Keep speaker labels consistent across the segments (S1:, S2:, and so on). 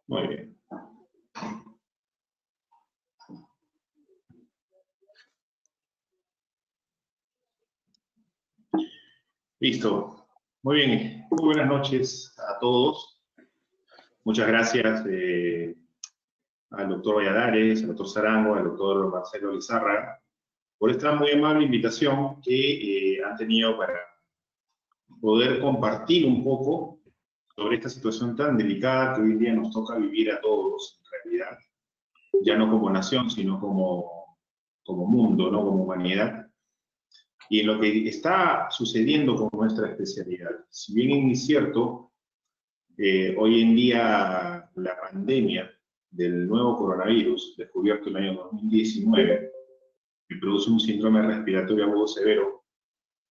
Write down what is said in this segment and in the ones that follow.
S1: Muy bien. Listo. Muy bien. Muy buenas noches a todos. Muchas gracias al doctor Valladares, al doctor Sarango, al doctor Marcelo Lizárraga, por esta muy amable invitación que han tenido para poder compartir un poco sobre esta situación tan delicada que hoy en día nos toca vivir a todos, en realidad, ya no como nación, sino como mundo, ¿no? Como humanidad. Y en lo que está sucediendo con nuestra especialidad. Si bien es cierto, hoy en día la pandemia del nuevo coronavirus, descubierto en el año 2019, que produce un síndrome respiratorio agudo severo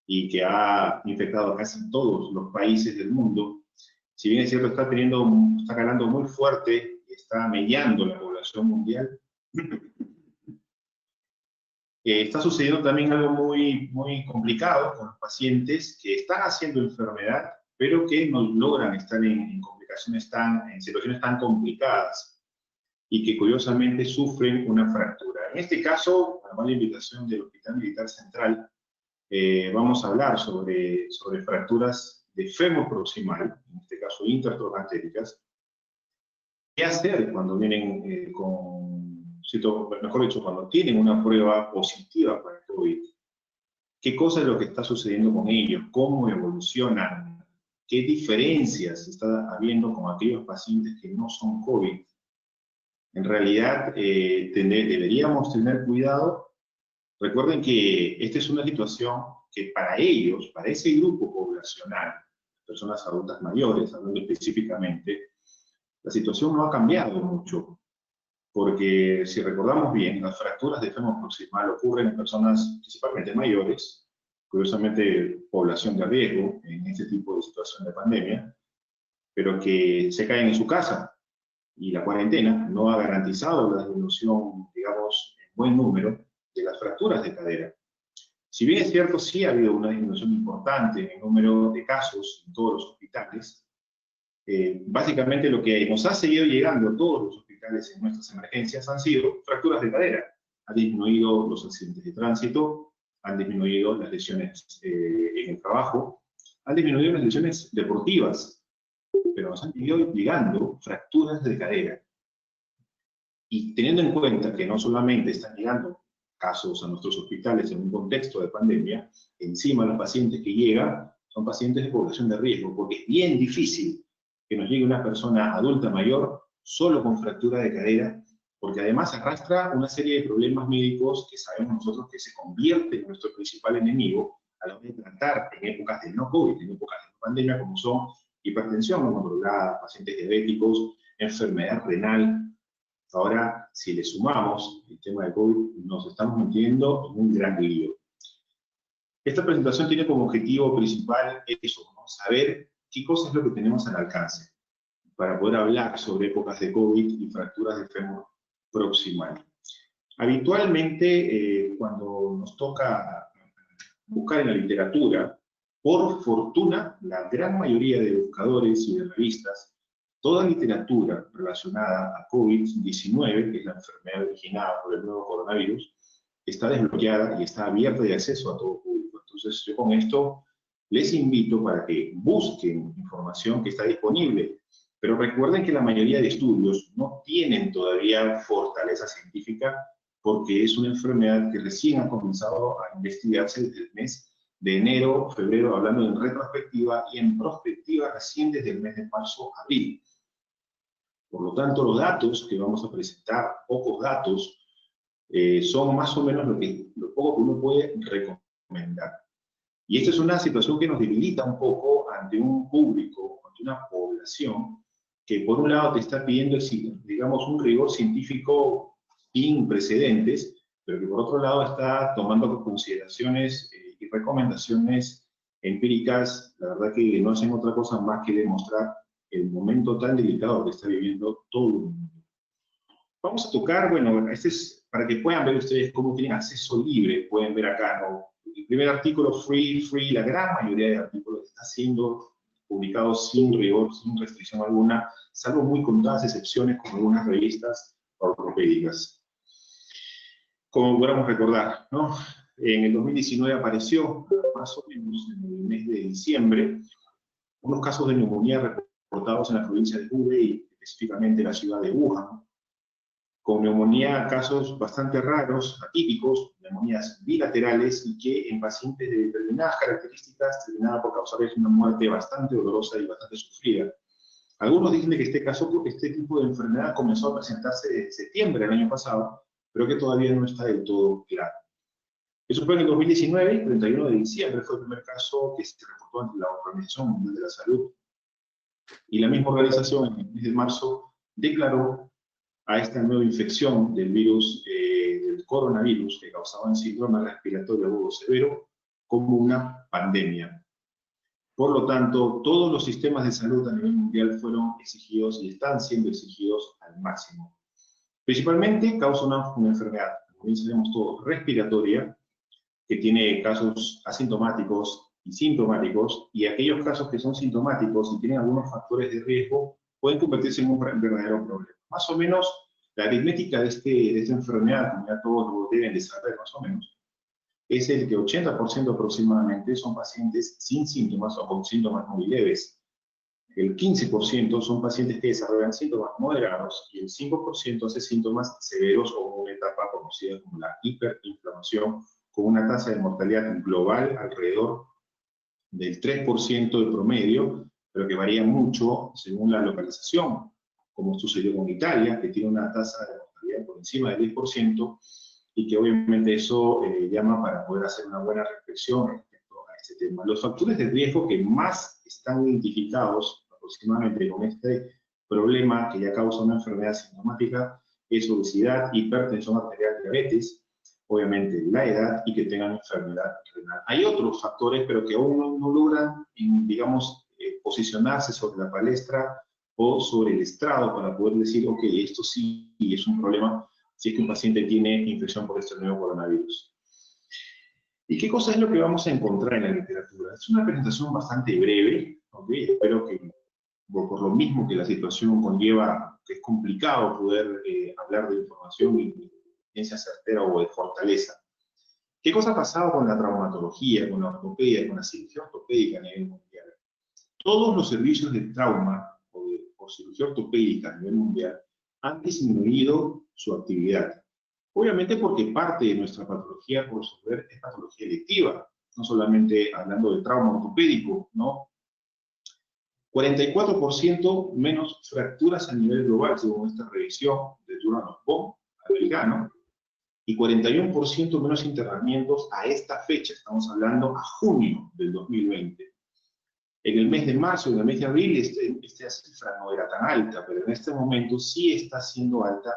S1: y que ha infectado a casi todos los países del mundo, si bien es cierto, está calando muy fuerte y está mellando la población mundial, está sucediendo también algo muy complicado con los pacientes que están haciendo enfermedad, pero que no logran estar en complicaciones en situaciones tan complicadas y que curiosamente sufren una fractura. En este caso, a la invitación del Hospital Militar Central, vamos a hablar sobre fracturas de fémur proximal, en este caso intertroncantéricas. ¿Qué hacer cuando vienen mejor dicho, cuando tienen una prueba positiva para el COVID? ¿Qué cosa es lo que está sucediendo con ellos? ¿Cómo evolucionan? ¿Qué diferencias está habiendo con aquellos pacientes que no son COVID? En realidad, deberíamos tener cuidado. Recuerden que esta es una situación que para ellos, para ese grupo poblacional, personas adultas mayores, hablando específicamente, la situación no ha cambiado mucho. Porque si recordamos bien, las fracturas de fémur proximal ocurren en personas principalmente mayores, curiosamente población de riesgo en este tipo de situación de pandemia, pero que se caen en su casa. Y la cuarentena no ha garantizado la disminución, digamos, en buen número de las fracturas de cadera. Si bien es cierto, sí ha habido una disminución importante en el número de casos en todos los hospitales, básicamente lo que nos ha seguido llegando a todos los hospitales en nuestras emergencias han sido fracturas de cadera. Han disminuido los accidentes de tránsito, han disminuido las lesiones en el trabajo, han disminuido las lesiones deportivas, pero nos han seguido llegando fracturas de cadera. Y teniendo en cuenta que no solamente están llegando casos a nuestros hospitales en un contexto de pandemia, encima los pacientes que llegan son pacientes de población de riesgo, porque es bien difícil que nos llegue una persona adulta mayor solo con fractura de cadera, porque además arrastra una serie de problemas médicos que sabemos nosotros que se convierte en nuestro principal enemigo a la hora de tratar en épocas de no COVID, en épocas de pandemia, como son hipertensión no controlada, pacientes diabéticos, enfermedad renal. Ahora, si le sumamos el tema de COVID, nos estamos metiendo en un gran lío. Esta presentación tiene como objetivo principal eso, ¿no? Saber qué cosa es lo que tenemos al alcance para poder hablar sobre épocas de COVID y fracturas de fémur proximal. Habitualmente, cuando nos toca buscar en la literatura, por fortuna, la gran mayoría de buscadores y de revistas, toda literatura relacionada a COVID-19, que es la enfermedad originada por el nuevo coronavirus, está desbloqueada y está abierta de acceso a todo público. Entonces, yo con esto les invito para que busquen información que está disponible. Pero recuerden que la mayoría de estudios no tienen todavía fortaleza científica porque es una enfermedad que recién ha comenzado a investigarse desde el mes de enero, febrero, hablando en retrospectiva, y en prospectiva recién desde el mes de marzo, abril. Por lo tanto, los datos que vamos a presentar, pocos datos, son más o menos lo poco que uno puede recomendar. Y esta es una situación que nos debilita un poco ante un público, ante una población, que por un lado te está pidiendo, digamos, un rigor científico sin precedentes, pero que por otro lado está tomando consideraciones y recomendaciones empíricas, la verdad que no hacen otra cosa más que demostrar el momento tan delicado que está viviendo todo el mundo. Vamos a tocar, bueno, este es para que puedan ver ustedes cómo tienen acceso libre, pueden ver acá, ¿no? El primer artículo, free, la gran mayoría de artículos está siendo publicados sin rigor, sin restricción alguna, salvo muy contadas excepciones como algunas revistas ortopédicas. Como podemos recordar, ¿no? En el 2019 apareció, más o menos en el mes de diciembre, unos casos de neumonía reportados en la provincia de Hubei, específicamente en la ciudad de Wuhan, con neumonía, casos bastante raros, atípicos, neumonías bilaterales y que en pacientes de determinadas características terminaban por causarles una muerte bastante dolorosa y bastante sufrida. Algunos dicen que este tipo de enfermedad comenzó a presentarse en septiembre del año pasado, pero que todavía no está del todo claro. Eso fue en el 2019, el 31 de diciembre fue el primer caso que se reportó ante la Organización Mundial de la Salud. Y la misma organización en el mes de marzo declaró a esta nueva infección del virus, del coronavirus, que causaba un síndrome respiratorio agudo severo, como una pandemia. Por lo tanto, todos los sistemas de salud a nivel mundial fueron exigidos y están siendo exigidos al máximo. Principalmente causa una enfermedad, como bien sabemos todos, respiratoria, que tiene casos asintomáticos y sintomáticos, y aquellos casos que son sintomáticos y tienen algunos factores de riesgo pueden convertirse en un verdadero problema. Más o menos, la aritmética de esta enfermedad, como ya todos lo deben de saber más o menos, es el que 80% aproximadamente son pacientes sin síntomas o con síntomas muy leves. El 15% son pacientes que desarrollan síntomas moderados y el 5% hace síntomas severos o una etapa conocida como la hiperinflamación, con una tasa de mortalidad global alrededor del 3% de promedio, pero que varía mucho según la localización, como sucedió con Italia, que tiene una tasa de mortalidad por encima del 10%, y que obviamente eso llama para poder hacer una buena reflexión respecto a este tema. Los factores de riesgo que más están identificados aproximadamente con este problema que ya causa una enfermedad sintomática es obesidad, hipertensión arterial, diabetes, obviamente la edad y que tengan enfermedad renal. Hay otros factores, pero que aún no logran, digamos, posicionarse sobre la palestra o sobre el estrado para poder decir, ok, esto sí es un problema si es que un paciente tiene infección por este nuevo coronavirus. ¿Y qué cosa es lo que vamos a encontrar en la literatura? Es una presentación bastante breve, ¿okay? Espero que, por lo mismo que la situación conlleva, que es complicado poder hablar de información y ciencia certera o de fortaleza. ¿Qué cosa ha pasado con la traumatología, con la ortopedia, con la cirugía ortopédica a nivel mundial? Todos los servicios de trauma o cirugía ortopédica a nivel mundial han disminuido su actividad. Obviamente porque parte de nuestra patología por resolver es patología electiva, no solamente hablando de trauma ortopédico, ¿no? 44% menos fracturas a nivel global, según esta revisión de Durham Bohm, americano, y 41% menos internamientos a esta fecha, estamos hablando a junio del 2020. En el mes de marzo, en el mes de abril, esta cifra no era tan alta, pero en este momento sí está siendo alta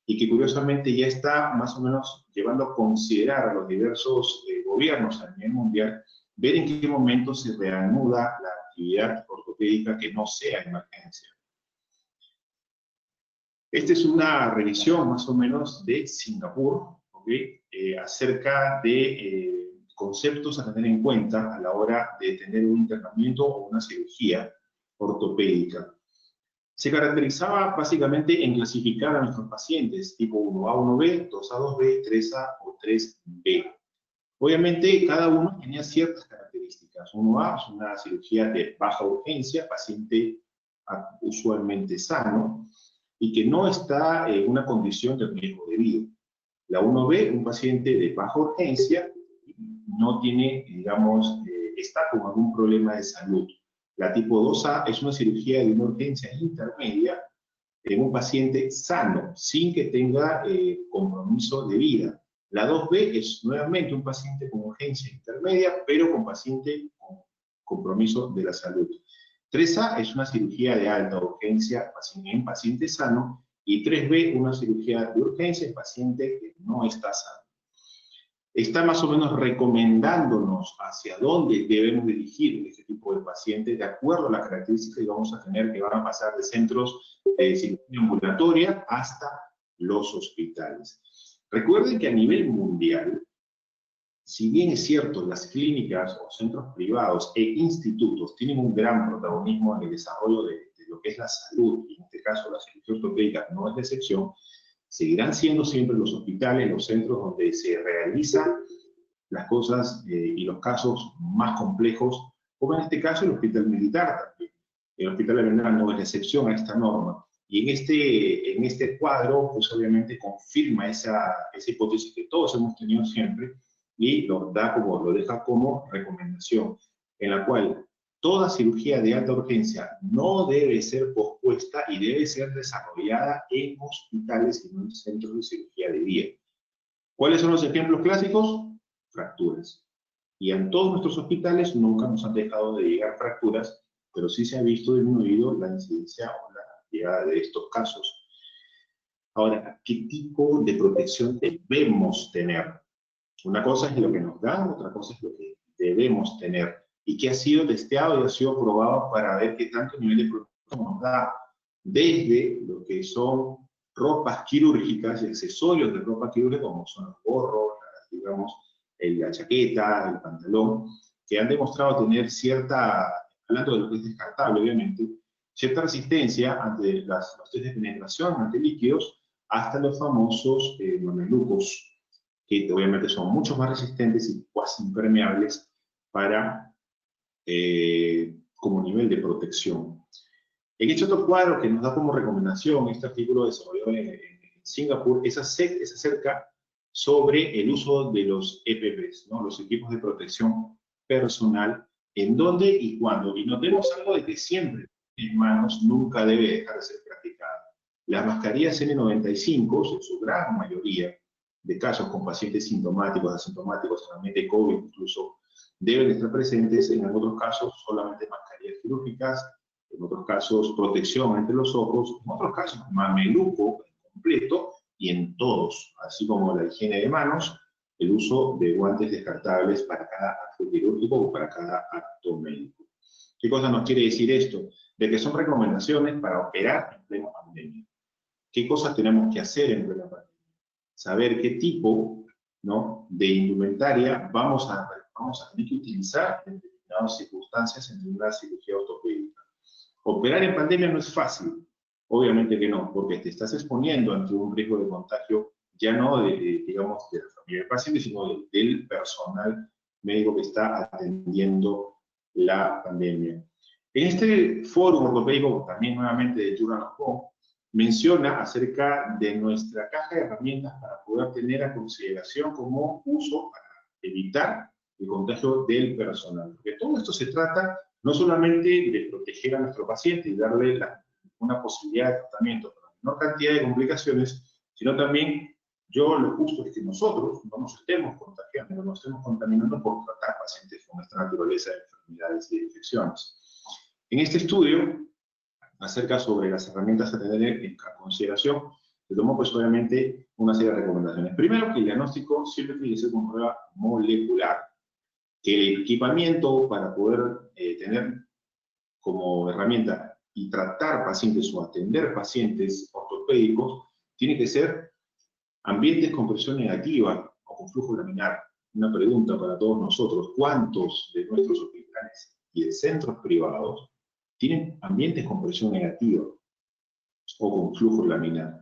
S1: y que curiosamente ya está más o menos llevando a considerar a los diversos gobiernos a nivel mundial, ver en qué momento se reanuda la actividad ortopédica que no sea emergencia. Esta es una revisión más o menos de Singapur, ¿okay? Acerca de conceptos a tener en cuenta a la hora de tener un internamiento o una cirugía ortopédica. Se caracterizaba básicamente en clasificar a nuestros pacientes tipo 1A, 1B, 2A, 2B, 3A o 3B. Obviamente cada uno tenía ciertas características. 1A es una cirugía de baja urgencia, paciente usualmente sano y que no está en una condición de riesgo de vida. La 1B, un paciente de baja urgencia, no tiene, digamos, está con algún problema de salud. La tipo 2A es una cirugía de una urgencia intermedia en un paciente sano, sin que tenga compromiso de vida. La 2B es nuevamente un paciente con urgencia intermedia, pero con paciente con compromiso de la salud. 3A es una cirugía de alta urgencia en paciente sano, y 3B una cirugía de urgencia en paciente que no está sano. Está más o menos recomendándonos hacia dónde debemos dirigir este tipo de pacientes de acuerdo a las características que vamos a tener, que van a pasar de centros de cirugía ambulatoria hasta los hospitales. Recuerden que a nivel mundial, si bien es cierto, las clínicas o centros privados e institutos tienen un gran protagonismo en el desarrollo de lo que es la salud, y en este caso la cirugía ortopédica no es la excepción, seguirán siendo siempre los hospitales, los centros donde se realizan las cosas y los casos más complejos, como en este caso el Hospital Militar también. El Hospital de Arenal no es la excepción a esta norma. Y en este cuadro, pues obviamente confirma esa hipótesis que todos hemos tenido siempre y lo deja como recomendación, en la cual toda cirugía de alta urgencia no debe ser pospuesta y debe ser desarrollada en hospitales y no en centros de cirugía de día. ¿Cuáles son los ejemplos clásicos? Fracturas. Y en todos nuestros hospitales nunca nos han dejado de llegar fracturas, pero sí se ha visto disminuido la incidencia o la llegada de estos casos. Ahora, ¿qué tipo de protección debemos tener? Una cosa es lo que nos dan, otra cosa es lo que debemos tener. Y que ha sido testeado y ha sido probado para ver qué tanto nivel de protección nos da. Desde lo que son ropas quirúrgicas y accesorios de ropa quirúrgica, como son los gorros, digamos, la chaqueta, el pantalón, que han demostrado tener cierta, hablando de lo que es descartable, obviamente, cierta resistencia ante los test de penetración, ante líquidos, hasta los famosos mamelucos, que obviamente son mucho más resistentes y casi impermeables para, como nivel de protección. En este otro cuadro que nos da como recomendación este artículo desarrollado en Singapur es acerca sobre el uso de los EPPs, ¿no? Los equipos de protección personal, en dónde y cuándo. Y notemos algo de que siempre en manos nunca debe dejar de ser practicada. Las mascarillas N95, en su gran mayoría de casos con pacientes sintomáticos, asintomáticos, solamente COVID incluso, deben estar presentes. En otros casos solamente mascarillas quirúrgicas, en otros casos protección entre los ojos, en otros casos mameluco completo, y en todos, así como la higiene de manos, el uso de guantes descartables para cada acto quirúrgico o para cada acto médico. ¿Qué cosa nos quiere decir esto? De que son recomendaciones para operar en plena pandemia. ¿Qué cosas tenemos que hacer en plena pandemia? Saber qué tipo, ¿no?, de indumentaria vamos a tener que utilizar en determinadas circunstancias en una cirugía ortopédica. Operar en pandemia no es fácil. Obviamente que no, porque te estás exponiendo ante un riesgo de contagio ya no digamos, de la familia del paciente, sino del personal médico que está atendiendo la pandemia. En este foro ortopédico, también nuevamente de Journal of Home, menciona acerca de nuestra caja de herramientas para poder tener a consideración como uso para evitar el contagio del personal. Porque todo esto se trata no solamente de proteger a nuestro paciente y darle una posibilidad de tratamiento con la menor cantidad de complicaciones, sino también lo justo es que nosotros no nos estemos contagiando, no nos estemos contaminando por tratar pacientes con esta naturaleza de enfermedades y de infecciones. En este estudio, acerca sobre las herramientas a tener en consideración, se tomó pues obviamente una serie de recomendaciones. Primero, que el diagnóstico siempre tiene que ser con prueba molecular, que el equipamiento para poder tener como herramienta y tratar pacientes o atender pacientes ortopédicos tiene que ser ambientes con presión negativa o con flujo laminar. Una pregunta para todos nosotros: ¿cuántos de nuestros hospitales y de centros privados tienen ambientes con presión negativa o con flujo laminar?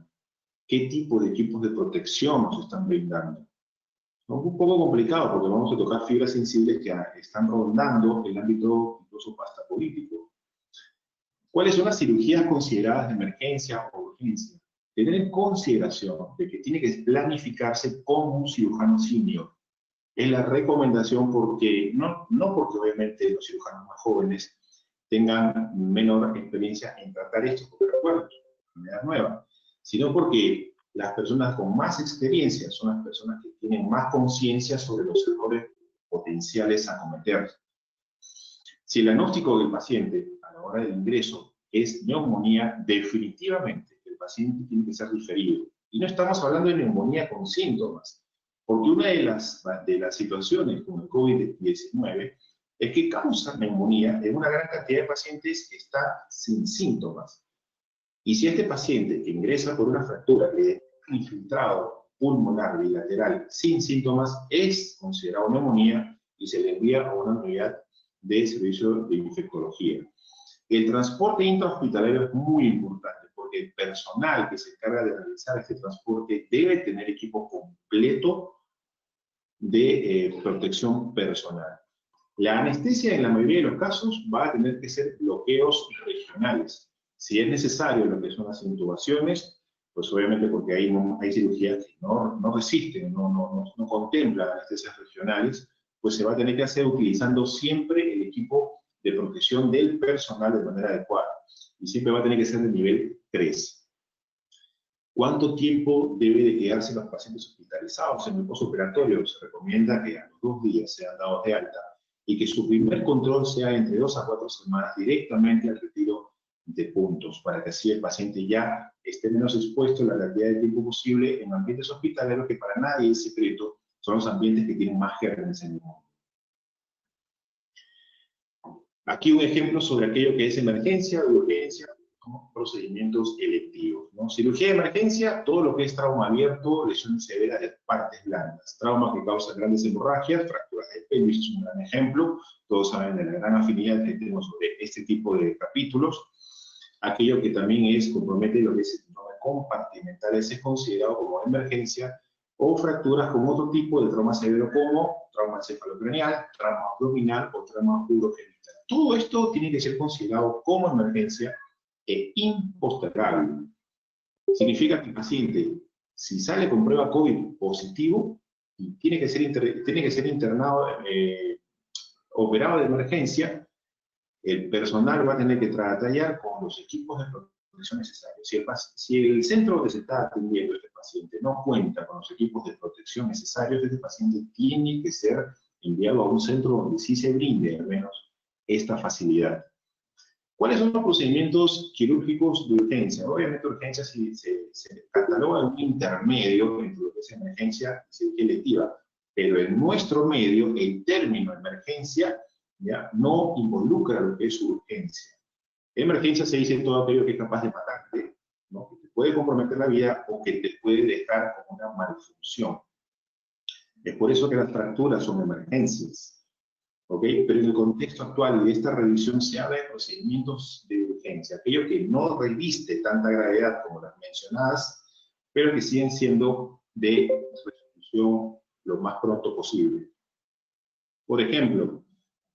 S1: ¿Qué tipo de equipos de protección nos están brindando? Es un poco complicado porque vamos a tocar fibras sensibles que están rondando el ámbito incluso hasta político. ¿Cuáles son las cirugías consideradas de emergencia o urgencia? Tener en consideración de que tiene que planificarse con un cirujano senior. Es la recomendación, porque no porque obviamente los cirujanos más jóvenes tengan menor experiencia en tratar esto, porque recuerden, es una enfermedad nueva, sino porque las personas con más experiencia son las personas que tienen más conciencia sobre los errores potenciales a cometer. Si el diagnóstico del paciente a la hora del ingreso es neumonía, definitivamente el paciente tiene que ser referido. Y no estamos hablando de neumonía con síntomas, porque una de las situaciones con el COVID-19 es que causa neumonía en una gran cantidad de pacientes que está sin síntomas. Y si este paciente que ingresa por una fractura de infiltrado pulmonar bilateral sin síntomas es considerado neumonía y se le envía a una unidad de servicio de infectología. El transporte intrahospitalario es muy importante porque el personal que se encarga de realizar este transporte debe tener equipo completo de protección personal. La anestesia en la mayoría de los casos va a tener que ser bloqueos regionales. Si es necesario lo que son las intubaciones, pues obviamente porque hay cirugías que no resisten, no contemplan anestesias regionales, pues se va a tener que hacer utilizando siempre el equipo de protección del personal de manera adecuada. Y siempre va a tener que ser de nivel 3. ¿Cuánto tiempo debe de quedarse los pacientes hospitalizados en el postoperatorio? Se recomienda que a los 2 días sean dados de alta y que su primer control sea entre 2 a 4 semanas directamente al retiro de puntos, para que así el paciente ya esté menos expuesto la cantidad de tiempo posible en ambientes hospitalarios que para nadie es secreto, son los ambientes que tienen más gérmenes en el mundo. Aquí un ejemplo sobre aquello que es emergencia, urgencia, ¿no? Procedimientos electivos, ¿no? Cirugía de emergencia, todo lo que es trauma abierto, lesiones severas de partes blandas, trauma que causa grandes hemorragias, fracturas de pelvis es un gran ejemplo, todos saben de la gran afinidad que tenemos sobre este tipo de capítulos. Aquello que también compromete lo que es el síndrome compartimental, ese es considerado como emergencia, o fracturas con otro tipo de trauma severo como trauma encefalocraneal, trauma abdominal o trauma urogenital. Todo esto tiene que ser considerado como emergencia e impostergable. Significa que el paciente, si sale con prueba COVID positivo, tiene que ser internado, operado de emergencia, el personal va a tener que tratar con los equipos de protección necesarios. Si el centro donde se está atendiendo este paciente no cuenta con los equipos de protección necesarios, este paciente tiene que ser enviado a un centro donde sí se brinde al menos esta facilidad. ¿Cuáles son los procedimientos quirúrgicos de urgencia? Obviamente urgencia se cataloga en un intermedio entre lo que es emergencia y cirugía electiva, pero en nuestro medio el término emergencia ¿ya? No involucra lo que es urgencia. Emergencia se dice todo aquello que es capaz de matarte, ¿no? Que te puede comprometer la vida o que te puede dejar con una malfunción. Es por eso que las fracturas son emergencias. ¿Ok? Pero en el contexto actual de esta revisión se habla de procedimientos de urgencia, aquello que no reviste tanta gravedad como las mencionadas, pero que siguen siendo de resolución lo más pronto posible. Por ejemplo,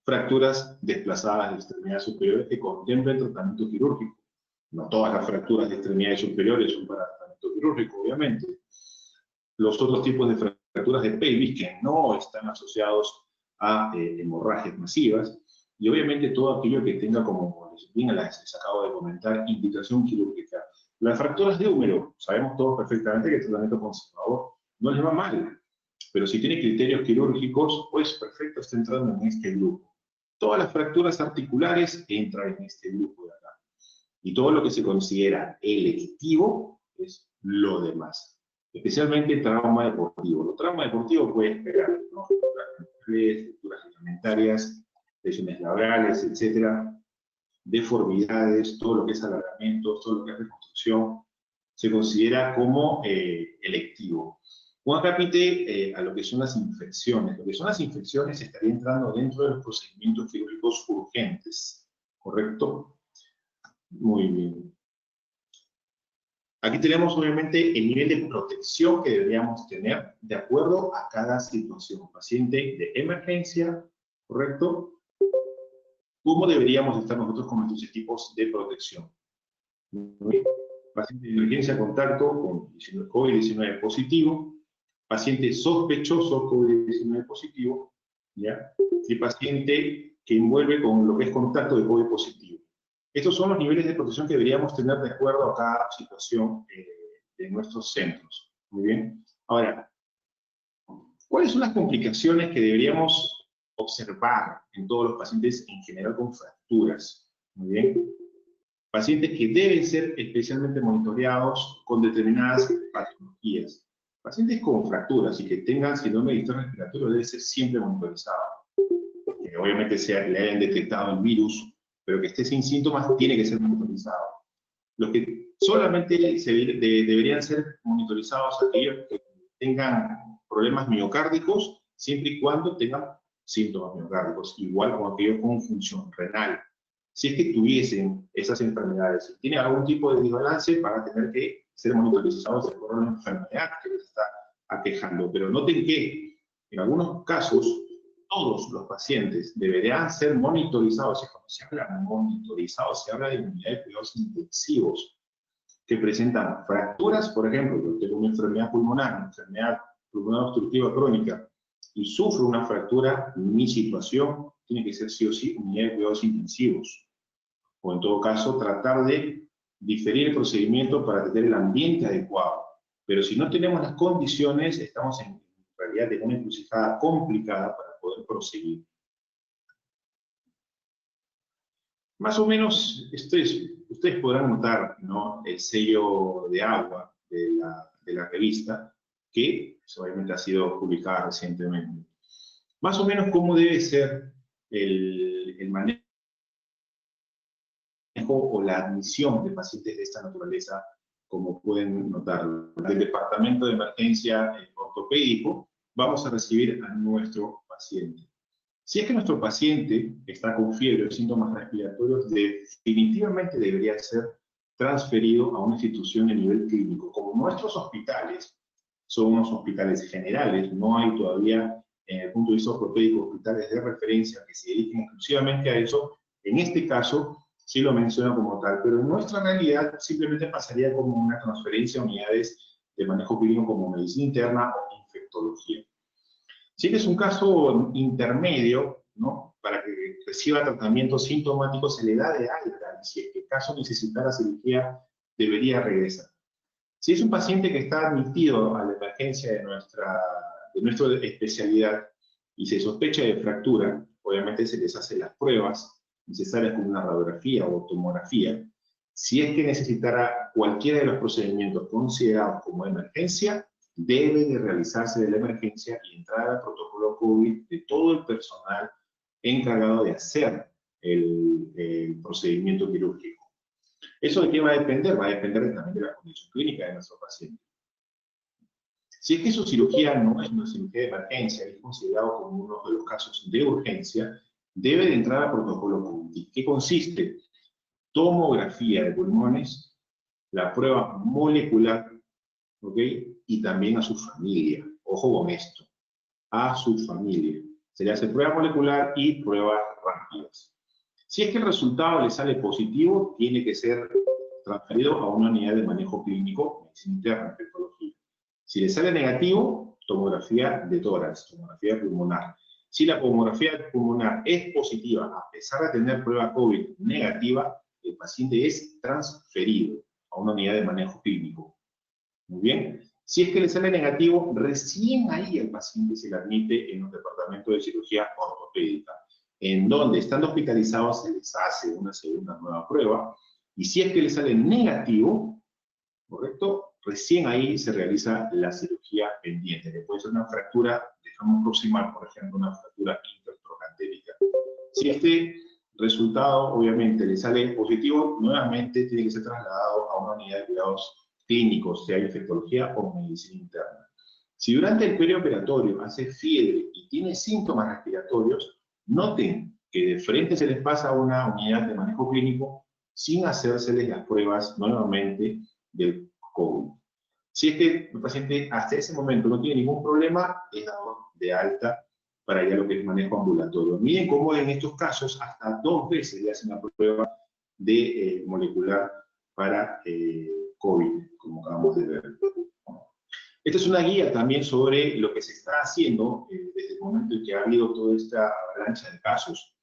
S1: fracturas desplazadas de extremidades superiores que contemplan tratamiento quirúrgico. No todas las fracturas de extremidades superiores son para tratamiento quirúrgico, obviamente. Los otros tipos de fracturas de pelvis que no están asociados a hemorragias masivas, y obviamente todo aquello que tenga, como bien les acabo de comentar, indicación quirúrgica. Las fracturas de húmero, sabemos todos perfectamente que el tratamiento conservador no les va mal, pero si tiene criterios quirúrgicos, pues perfecto, está entrando en este grupo. Todas las fracturas articulares entran en este grupo de acá. Y todo lo que se considera electivo es lo demás. Especialmente trauma deportivo. Lo trauma deportivo puede esperar, ¿no? Fracturas ligamentarias, lesiones laborales, etcétera, deformidades, todo lo que es alargamiento, todo lo que es reconstrucción, se considera como electivo. Un acápite a lo que son las infecciones. Lo que son las infecciones estaría entrando dentro de los procedimientos quirúrgicos urgentes, ¿correcto? Muy bien. Aquí tenemos obviamente el nivel de protección que deberíamos tener de acuerdo a cada situación. Paciente de emergencia, ¿correcto? ¿Cómo deberíamos estar nosotros con nuestros equipos de protección? Paciente de emergencia, contacto con COVID-19 positivo, paciente sospechoso COVID-19 positivo, ¿ya? Y paciente que envuelve con lo que es contacto de COVID positivo. Estos son los niveles de protección que deberíamos tener de acuerdo a cada situación de nuestros centros. Muy bien. Ahora, ¿cuáles son las complicaciones que deberíamos observar en todos los pacientes en general con fracturas? Muy bien. Pacientes que deben ser especialmente monitoreados con determinadas patologías. Pacientes con fracturas y que tengan síndrome de distrés respiratorio deben ser siempre monitorizados. Que obviamente le hayan detectado el virus, pero que esté sin síntomas, tiene que ser monitorizado. Los que solamente deberían ser monitorizados aquellos que tengan problemas miocárdicos, siempre y cuando tengan síntomas miocárdicos, igual con aquellos con función renal. Si es que tuviesen esas enfermedades, si tienen algún tipo de desbalance, van a tener que ser monitorizados por una enfermedad que les está aquejando. Pero noten que en algunos casos todos los pacientes deberían ser monitorizados. Y cuando se habla de monitorizados, se habla de unidades de cuidados intensivos que presentan fracturas, por ejemplo, yo tengo una enfermedad pulmonar obstructiva crónica, y sufro una fractura, mi situación tiene que ser sí o sí unidad de cuidados intensivos. O en todo caso, tratar de diferir el procedimiento para tener el ambiente adecuado. Pero si no tenemos las condiciones, estamos en realidad en una encrucijada complicada para poder proseguir. Más o menos, ustedes podrán notar, ¿no?, el sello de agua de la revista, que obviamente ha sido publicada recientemente. Más o menos cómo debe ser el manejo o la admisión de pacientes de esta naturaleza, como pueden notar. Del departamento de emergencia ortopédico vamos a recibir a nuestro paciente. Si es que nuestro paciente está con fiebre o síntomas respiratorios, definitivamente debería ser transferido a una institución de nivel clínico. Como nuestros hospitales son unos hospitales generales, no hay todavía, en el punto de vista ortopédico, hospitales de referencia que se dediquen exclusivamente a eso. En este caso, sí lo menciono como tal, pero en nuestra realidad simplemente pasaría como una transferencia a unidades de manejo clínico como medicina interna o infectología. Si es un caso intermedio, ¿no?, para que reciba tratamiento sintomático, se le da de alta, y si es que el caso necesitara cirugía, debería regresar. Si es un paciente que está admitido a la emergencia de nuestra especialidad y se sospecha de fractura, obviamente se les hace las pruebas necesarias como una radiografía o tomografía. Si es que necesitara cualquiera de los procedimientos considerados como emergencia, debe de realizarse de la emergencia y entrar al protocolo COVID de todo el personal encargado de hacer el procedimiento quirúrgico. ¿Eso de qué va a depender? Va a depender también de la condición clínica de nuestro paciente. Si es que su cirugía no es una cirugía de emergencia, es considerado como uno de los casos de urgencia, debe de entrar al protocolo COVID. ¿Qué consiste? Tomografía de pulmones, la prueba molecular, ¿ok?, y también a su familia. Ojo con esto, a su familia. Se le hace prueba molecular y pruebas rápidas. Si es que el resultado le sale positivo, tiene que ser transferido a una unidad de manejo clínico, medicina interna, infectología. Si le sale negativo, tomografía de tórax, tomografía pulmonar. Si la tomografía pulmonar es positiva, a pesar de tener prueba COVID negativa, el paciente es transferido a una unidad de manejo clínico. Muy bien. Si es que le sale negativo, recién ahí el paciente se le admite en un departamento de cirugía ortopédica, en donde, estando hospitalizados, se les hace una segunda nueva prueba, y si es que le sale negativo, ¿correcto?, recién ahí se realiza la cirugía pendiente, que puede ser una fractura de ramo proximal, por ejemplo, una fractura intertrocantérica. Si este resultado, obviamente, le sale positivo, nuevamente tiene que ser trasladado a una unidad de cuidados clínicos, sea infectología o medicina interna. Si durante el perioperatorio hace fiebre y tiene síntomas respiratorios, noten que de frente se les pasa a una unidad de manejo clínico sin hacérseles las pruebas nuevamente del COVID. Si es que el paciente hasta ese momento no tiene ningún problema, es dado de alta para ya lo que es manejo ambulatorio. Miren cómo en estos casos hasta 2 veces le hacen la prueba de molecular para COVID, como acabamos de ver. Esta es una guía también sobre lo que se está haciendo desde el momento en que ha habido toda esta avalancha de casos.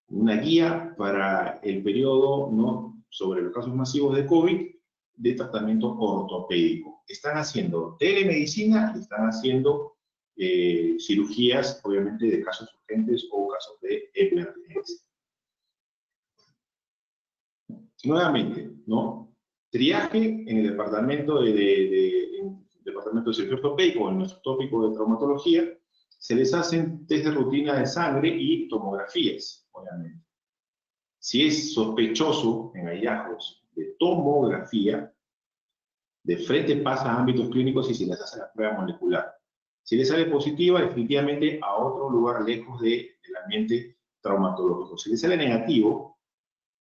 S1: Una guía para el periodo, ¿no?, sobre los casos masivos de COVID de tratamiento ortopédico. Están haciendo telemedicina y están haciendo cirugías, obviamente, de casos urgentes o casos de emergencia. Nuevamente, ¿no?, triaje en el departamento departamento de cirugía ortopédica o en nuestro tópico de traumatología, se les hacen test de rutina de sangre y tomografías, obviamente. Si es sospechoso en hallazgos de tomografía, de frente pasa a ámbitos clínicos y se les hace la prueba molecular. Si le sale positiva, definitivamente a otro lugar lejos del ambiente traumatológico. Si le sale negativo,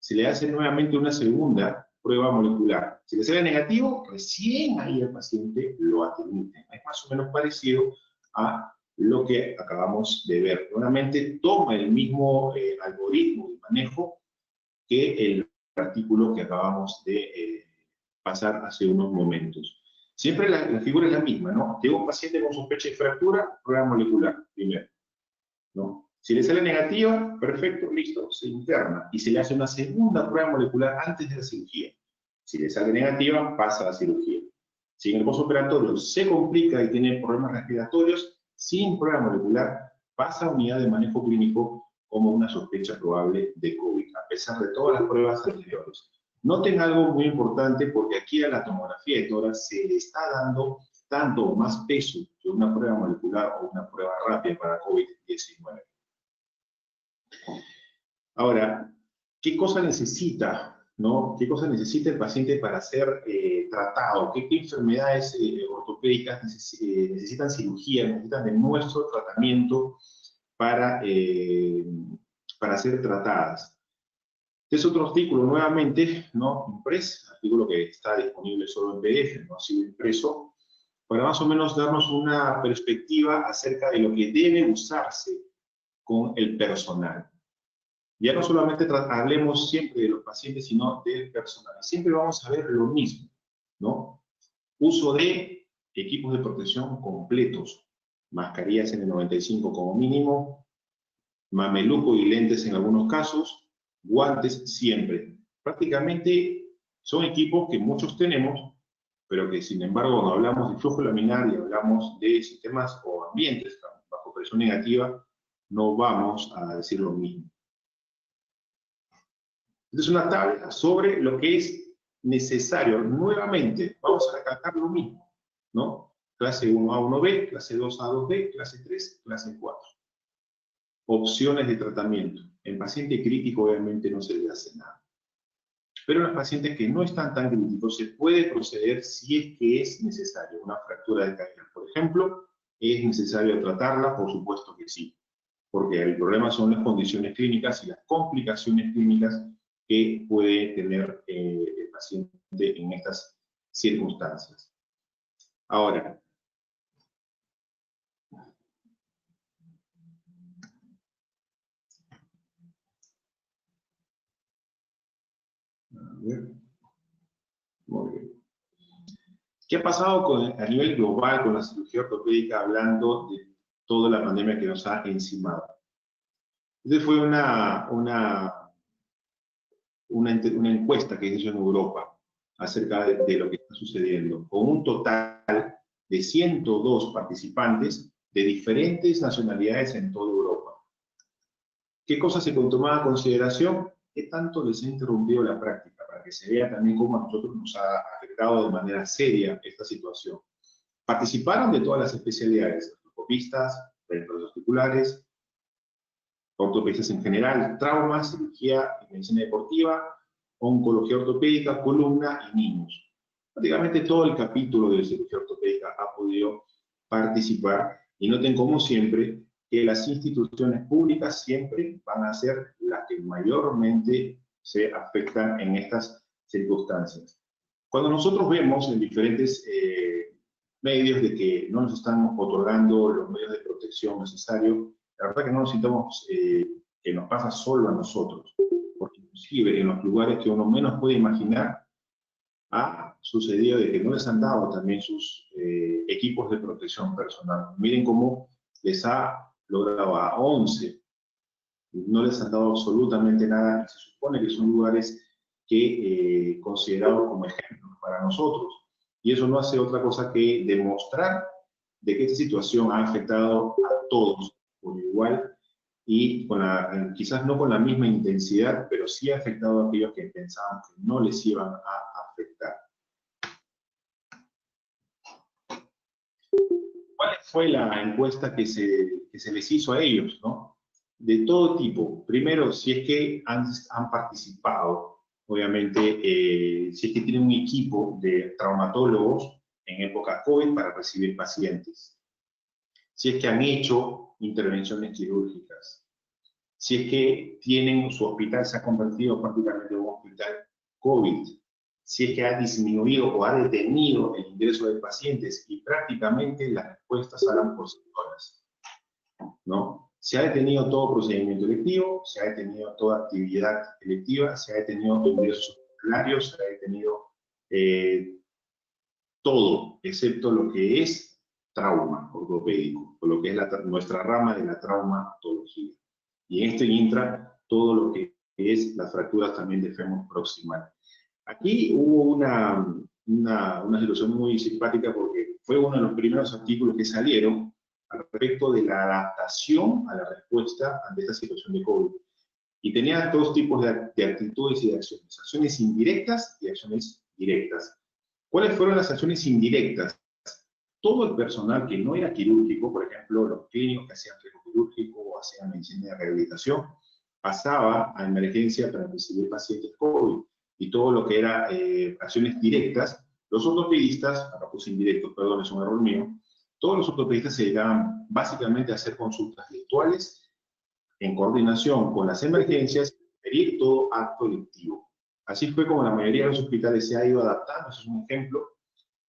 S1: se le hace nuevamente una segunda prueba molecular. Si le sale negativo, recién ahí el paciente lo admite. Es más o menos parecido a lo que acabamos de ver. Nuevamente toma el mismo algoritmo de manejo que el artículo que acabamos de pasar hace unos momentos. Siempre la figura es la misma, ¿no? Tengo un paciente con sospecha de fractura, prueba molecular, primero, ¿no? Si le sale negativa, perfecto, listo, se interna y se le hace una segunda prueba molecular antes de la cirugía. Si le sale negativa, pasa a la cirugía. Si en el postoperatorio se complica y tiene problemas respiratorios, sin prueba molecular, pasa a unidad de manejo clínico como una sospecha probable de COVID, a pesar de todas las pruebas anteriores. Noten algo muy importante, porque aquí a la tomografía de tórax se le está dando tanto más peso que una prueba molecular o una prueba rápida para COVID-19. Ahora, ¿qué cosa necesita, no? ¿Qué cosa necesita el paciente para ser tratado? ¿Qué enfermedades ortopédicas necesitan cirugía, necesitan de nuestro tratamiento para ser tratadas? Este es otro artículo nuevamente, ¿no? Impreso, artículo que está disponible solo en PDF, no ha sido impreso, para más o menos darnos una perspectiva acerca de lo que debe usarse con el personal. Ya no solamente hablemos siempre de los pacientes, sino del personal. Siempre vamos a ver lo mismo, ¿no? Uso de equipos de protección completos, mascarillas en el 95 como mínimo, mameluco y lentes en algunos casos, guantes siempre. Prácticamente son equipos que muchos tenemos, pero que sin embargo cuando hablamos de flujo laminar y hablamos de sistemas o ambientes bajo presión negativa, no vamos a decir lo mismo. Esta es una tabla sobre lo que es necesario. Nuevamente, vamos a recalcar lo mismo, ¿no? Clase 1A, 1B, clase 2A, 2B, clase 3, clase 4. Opciones de tratamiento. En paciente crítico obviamente no se le hace nada. Pero en los pacientes que no están tan críticos se puede proceder si es que es necesario. Una fractura de cadera, por ejemplo, ¿es necesario tratarla? Por supuesto que sí. Porque el problema son las condiciones clínicas y las complicaciones clínicas que puede tener el paciente en estas circunstancias. Ahora, muy bien. ¿Qué ha pasado a nivel global con la cirugía ortopédica, hablando de toda la pandemia que nos ha encimado? Esta fue una encuesta que hizo en Europa acerca de lo que está sucediendo, con un total de 102 participantes de diferentes nacionalidades en toda Europa. ¿Qué cosas se tomaba a consideración? ¿Qué tanto les ha interrumpido la práctica? Para que se vea también cómo a nosotros nos ha afectado de manera seria esta situación. Participaron de todas las especialidades, ortopistas, peritoneos articulares, ortopedistas en general, trauma, cirugía y medicina deportiva, oncología ortopédica, columna y niños. Prácticamente todo el capítulo de cirugía ortopédica ha podido participar, y noten como siempre que las instituciones públicas siempre van a ser las que mayormente se afectan en estas circunstancias. Cuando nosotros vemos en diferentes medios de que no nos están otorgando los medios de protección necesarios, la verdad que no necesitamos que nos pasa solo a nosotros, porque inclusive en los lugares que uno menos puede imaginar, ha sucedido de que no les han dado también sus equipos de protección personal. Miren cómo les ha logrado a 11, no les han dado absolutamente nada, y se supone que son lugares que considerados como ejemplos para nosotros, y eso no hace otra cosa que demostrar de que esta situación ha afectado a todos por igual, y quizás no con la misma intensidad, pero sí ha afectado a aquellos que pensaban que no les iban a afectar. ¿Cuál fue la encuesta que se les hizo a ellos, ¿no? De todo tipo. Primero, si es que han participado, obviamente, si es que tienen un equipo de traumatólogos en época COVID para recibir pacientes. Si es que han hecho intervenciones quirúrgicas. si es que tienen su hospital se ha convertido prácticamente en un hospital COVID, si es que ha disminuido o ha detenido el ingreso de pacientes, y prácticamente las respuestas hablan por sí solas, ¿no? Se ha detenido todo procedimiento electivo, se ha detenido toda actividad electiva, se ha detenido ingresos hospitalarios, se ha detenido todo, excepto lo que es trauma ortopédico, o lo que es nuestra rama de la traumatología. Y en esto entra todo lo que es las fracturas también del fémur proximal. Aquí hubo una situación muy simpática porque fue uno de los primeros artículos que salieron al respecto de la adaptación a la respuesta ante esta situación de COVID. Y tenía dos tipos de actitudes y de acciones: acciones indirectas y acciones directas. ¿Cuáles fueron las acciones indirectas? Todo el personal que no era quirúrgico, por ejemplo, los clínicos que hacían flejo quirúrgico o hacían medicina de rehabilitación, pasaba a emergencia para recibir pacientes COVID. Y todo lo que era acciones directas, los ortopedistas, acá puse indirectos, perdón, es un error mío, todos los ortopedistas se dedicaban básicamente a hacer consultas virtuales en coordinación con las emergencias, pedir todo acto electivo. Así fue como la mayoría de los hospitales se ha ido adaptando, eso es un ejemplo,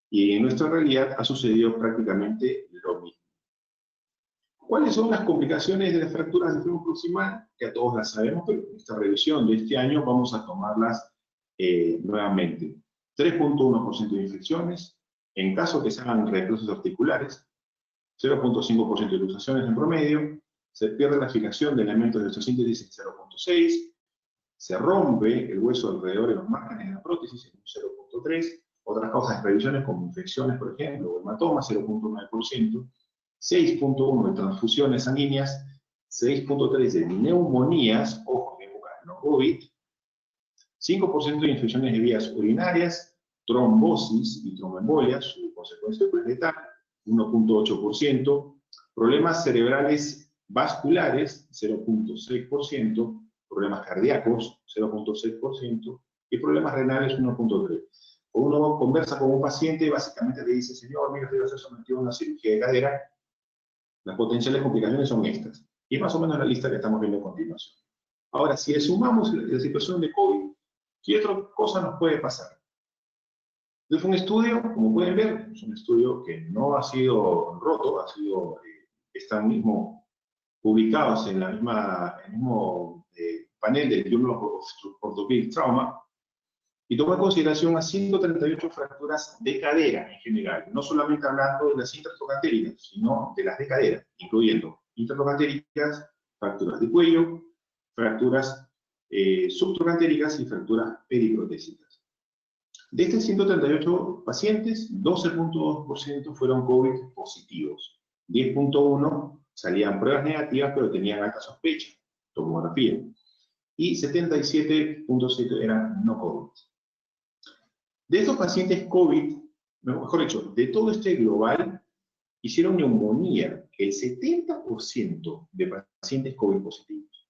S1: y en nuestra realidad ha sucedido prácticamente lo mismo. ¿Cuáles son las complicaciones de las fracturas del fémur proximal? Que a todos las sabemos, pero en esta revisión de este año vamos a tomarlas nuevamente. 3.1% de infecciones, en caso que se hagan reemplazos articulares, 0.5% de luxaciones en promedio, se pierde la fijación de elementos de osteosíntesis en 0.6%, se rompe el hueso alrededor de los márgenes de la prótesis en un 0.3%, otras causas de revisiones como infecciones, por ejemplo, o hematomas, 0.9%, 6.1% de transfusiones sanguíneas, 6.3% de neumonías, ojo, en época de no COVID, 5% de infecciones de vías urinarias, trombosis y tromboembolia, su consecuencia es letal, 1.8%, problemas cerebrales vasculares, 0.6%, problemas cardíacos, 0.6%, y problemas renales, 1.3%. Uno conversa con un paciente y básicamente le dice: señor, mira, usted va a ser sometido a una cirugía de cadera, las potenciales complicaciones son estas. Y es más o menos la lista que estamos viendo a continuación. Ahora, si le sumamos la situación de COVID, ¿qué otra cosa nos puede pasar? Entonces, fue un estudio, como pueden ver, es un estudio que no ha sido roto, ha sido, están mismo publicados en el mismo panel del Journal of Orthopedic Trauma, y tomó en consideración a 138 fracturas de cadera en general, no solamente hablando de las intertrocantéricas, sino de las de cadera, incluyendo intertrocantéricas, fracturas de cuello, fracturas subtrocantéricas y fracturas periprotésicas. De estos 138 pacientes, 12.2% fueron COVID positivos, 10.1% salían pruebas negativas pero tenían alta sospecha, tomografía, y 77.7% eran no COVID. De estos pacientes COVID, mejor dicho, de todo este global, hicieron neumonía el 70% de pacientes COVID positivos,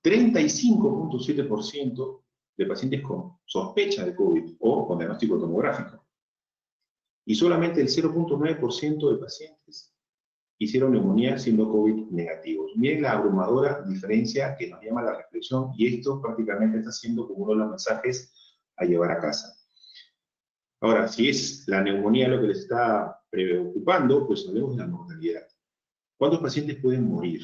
S1: 35.7% de pacientes con sospecha de COVID o con diagnóstico tomográfico, y solamente el 0.9% de pacientes hicieron neumonía siendo COVID negativos. Miren la abrumadora diferencia que nos llama la reflexión, y esto prácticamente está siendo como uno de los mensajes a llevar a casa. Ahora, si es la neumonía lo que les está preocupando, pues hablemos de la mortalidad. ¿Cuántos pacientes pueden morir?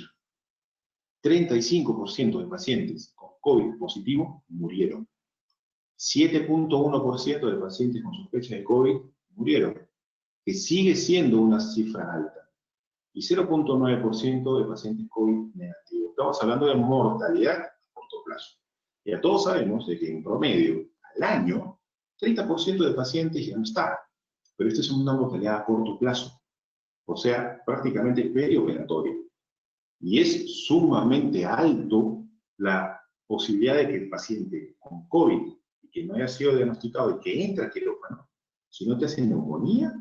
S1: 35% de pacientes con COVID positivo murieron. 7.1% de pacientes con sospecha de COVID murieron, que sigue siendo una cifra alta. Y 0.9% de pacientes COVID negativos. Estamos hablando de mortalidad a corto plazo. Ya todos sabemos de que en promedio, al año, 30% de pacientes ya no están. Pero esto es una mortalidad a corto plazo. O sea, prácticamente perioperatoria. Y es sumamente alto la posibilidad de que el paciente con COVID, y que no haya sido diagnosticado y que entra a quirófano, si no te hace neumonía,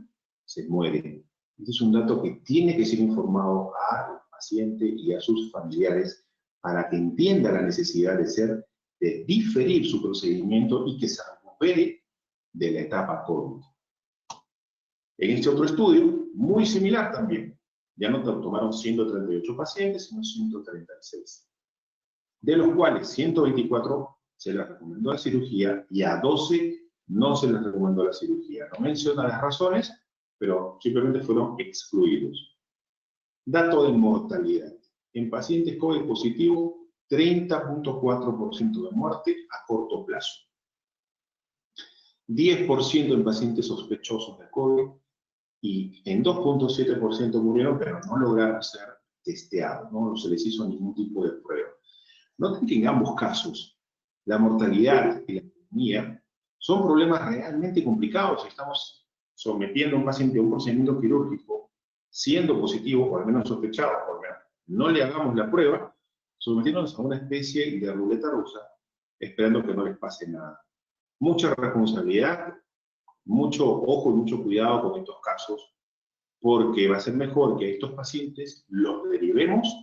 S1: se muere. Este es un dato que tiene que ser informado al paciente y a sus familiares para que entienda la necesidad de diferir su procedimiento y que se recupere de la etapa COVID. En este otro estudio, muy similar también, ya no tomaron 138 pacientes, sino 136. de los cuales 124 se les recomendó la cirugía y a 12 no se les recomendó la cirugía. No menciona las razones, pero simplemente fueron excluidos. Dato de mortalidad. En pacientes COVID positivo, 30.4% de muerte a corto plazo. 10% en pacientes sospechosos de COVID y en 2.7% murieron, pero no lograron ser testeados, no se les hizo ningún tipo de prueba. Noten que en ambos casos, la mortalidad y la neumonía son problemas realmente complicados. Estamos sometiendo a un paciente a un procedimiento quirúrgico, siendo positivo, o al menos sospechado, porque no le hagamos la prueba, sometiéndonos a una especie de ruleta rusa, esperando que no les pase nada. Mucha responsabilidad, mucho ojo y mucho cuidado con estos casos, porque va a ser mejor que estos pacientes los derivemos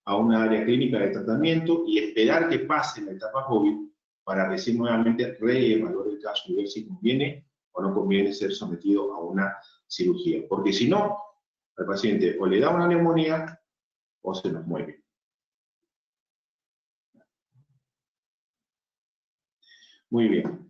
S1: a una área clínica de tratamiento y esperar que pase la etapa COVID para recién nuevamente reevaluar el caso y ver si conviene o no conviene ser sometido a una cirugía. Porque si no, al paciente o le da una neumonía o se nos muere. Muy bien.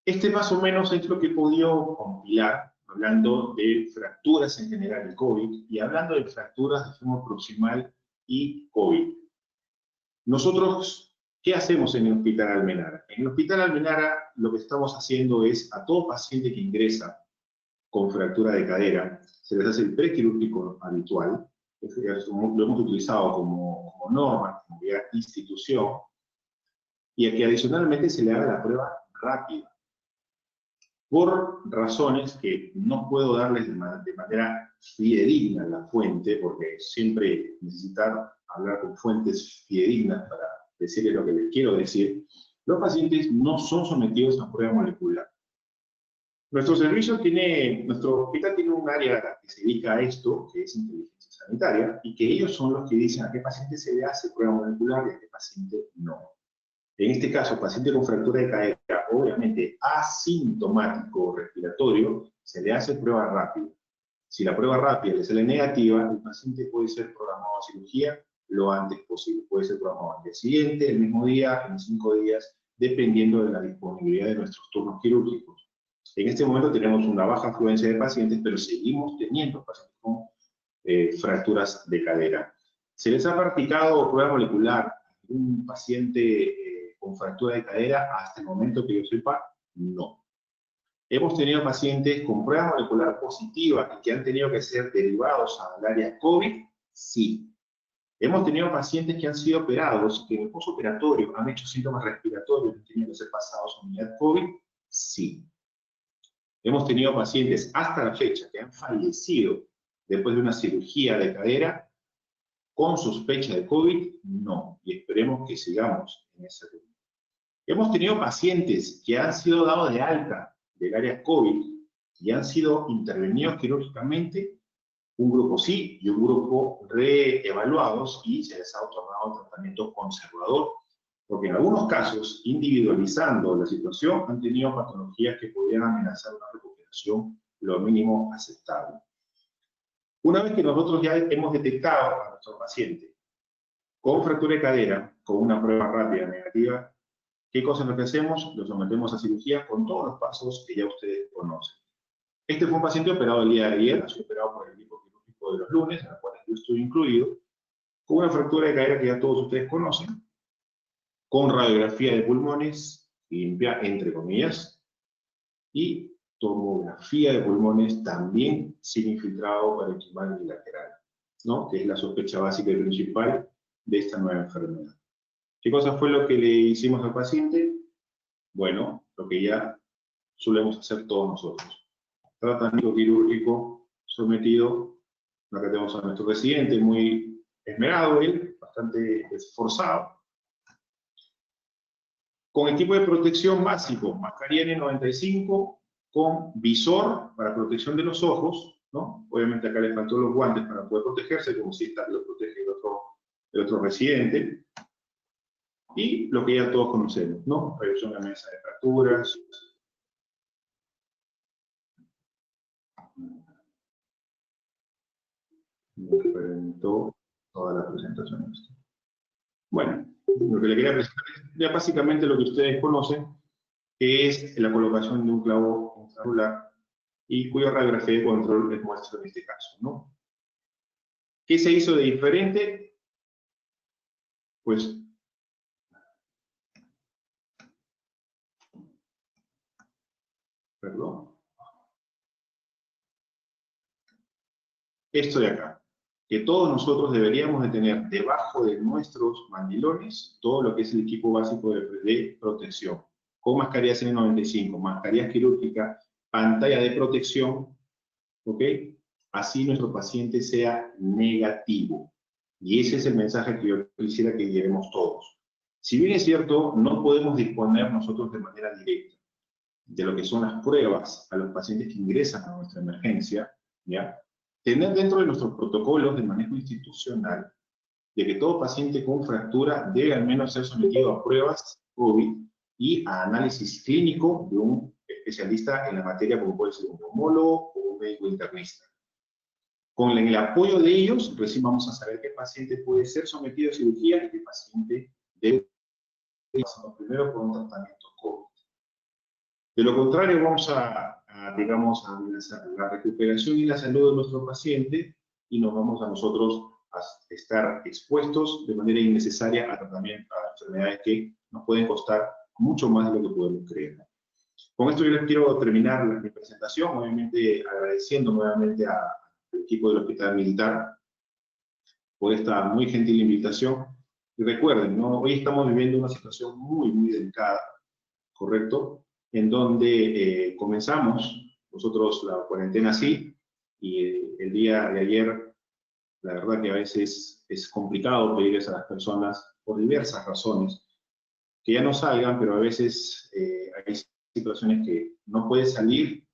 S1: Este más o menos es lo que he podido compilar, hablando de fracturas en general de COVID y hablando de fracturas de fémur proximal y COVID. Nosotros, ¿qué hacemos en el Hospital Almenara? En el Hospital Almenara lo que estamos haciendo es a todo paciente que ingresa con fractura de cadera, se les hace el prequirúrgico habitual, lo hemos utilizado como norma, como institución, y a que adicionalmente se le haga la prueba rápida. Por razones que no puedo darles de manera fidedigna la fuente, porque siempre necesitar hablar con fuentes fidedignas para decirles lo que les quiero decir, los pacientes no son sometidos a prueba molecular. Nuestro hospital tiene un área que se dedica a esto, que es inteligencia sanitaria, y que ellos son los que dicen a qué paciente se le hace prueba molecular y a qué paciente no. En este caso, paciente con fractura de cadera, obviamente asintomático respiratorio, se le hace prueba rápida. Si la prueba rápida le sale negativa, el paciente puede ser programado a cirugía lo antes posible. Puede ser programado al día siguiente, el mismo día, en 5 días, dependiendo de la disponibilidad de nuestros turnos quirúrgicos. En este momento tenemos una baja afluencia de pacientes, pero seguimos teniendo pacientes con fracturas de cadera. ¿Se les ha practicado prueba molecular a un paciente con fractura de cadera? Hasta el momento que yo sepa, no. Hemos tenido pacientes con prueba molecular positiva y que han tenido que ser derivados al área COVID, sí. Hemos tenido pacientes que han sido operados, que en el postoperatorio han hecho síntomas respiratorios y han tenido que ser pasados a unidad COVID, sí. Hemos tenido pacientes hasta la fecha que han fallecido después de una cirugía de cadera con sospecha de COVID, no. Y esperemos que sigamos en ese rumbo. Hemos tenido pacientes que han sido dados de alta del área COVID y han sido intervenidos quirúrgicamente, un grupo sí y un grupo reevaluados, y se les ha otorgado tratamiento conservador, porque en algunos casos, individualizando la situación, han tenido patologías que podrían amenazar una recuperación lo mínimo aceptable. Una vez que nosotros ya hemos detectado a nuestro paciente con fractura de cadera, con una prueba rápida negativa, ¿qué cosa es lo que hacemos? Lo sometemos a cirugía con todos los pasos que ya ustedes conocen. Este fue un paciente operado el día de ayer, ha sido operado por el equipo quirúrgico de los lunes, en el cual yo estoy incluido, con una fractura de cadera que ya todos ustedes conocen, con radiografía de pulmones, limpia, entre comillas, y tomografía de pulmones también sin infiltrado parenquimal bilateral, ¿no? Que es la sospecha básica y principal de esta nueva enfermedad. ¿Qué cosa fue lo que le hicimos al paciente? Bueno, lo que ya solemos hacer todos nosotros. Tratamiento quirúrgico sometido, acá tenemos a nuestro residente muy esmerado, él, bastante esforzado, con equipo de protección básico, mascarilla N95, con visor para protección de los ojos, ¿no? Obviamente acá le faltó los guantes para poder protegerse, como si lo protege el otro residente. Y lo que ya todos conocemos, ¿no? Revisión de la mesa de fracturas. Me presentó toda la presentación. Bueno, lo que le quería presentar es ya básicamente lo que ustedes conocen, que es la colocación de un clavo intraocular y cuya radiografía de control les muestro en este caso, ¿no? ¿Qué se hizo de diferente? Pues, perdón, esto de acá, que todos nosotros deberíamos de tener debajo de nuestros mandilones todo lo que es el equipo básico de protección, con mascarillas N95, mascarillas quirúrgicas, pantalla de protección, ¿ok? Así nuestro paciente sea negativo. Y ese es el mensaje que yo quisiera que llevemos todos. Si bien es cierto, no podemos disponer nosotros de manera directa de lo que son las pruebas a los pacientes que ingresan a nuestra emergencia, ¿ya? Tener dentro de nuestros protocolos de manejo institucional de que todo paciente con fractura debe al menos ser sometido a pruebas COVID y a análisis clínico de un especialista en la materia, como puede ser un neumólogo o un médico internista. Con el apoyo de ellos, recién vamos a saber qué paciente puede ser sometido a cirugía y qué paciente debe pasar primero por un tratamiento COVID. De lo contrario, vamos digamos, a la recuperación y la salud de nuestro paciente y nos vamos a nosotros a estar expuestos de manera innecesaria a tratamiento, a enfermedades que nos pueden costar mucho más de lo que podemos creer. Con esto yo les quiero terminar mi presentación, obviamente agradeciendo nuevamente al equipo del Hospital Militar por esta muy gentil invitación. Y recuerden, ¿no? Hoy estamos viviendo una situación muy, muy delicada, ¿correcto? En donde comenzamos nosotros la cuarentena así, y el día de ayer, la verdad que a veces es complicado pedirles a las personas, por diversas razones, que ya no salgan, pero a veces hay situaciones que no pueden salir,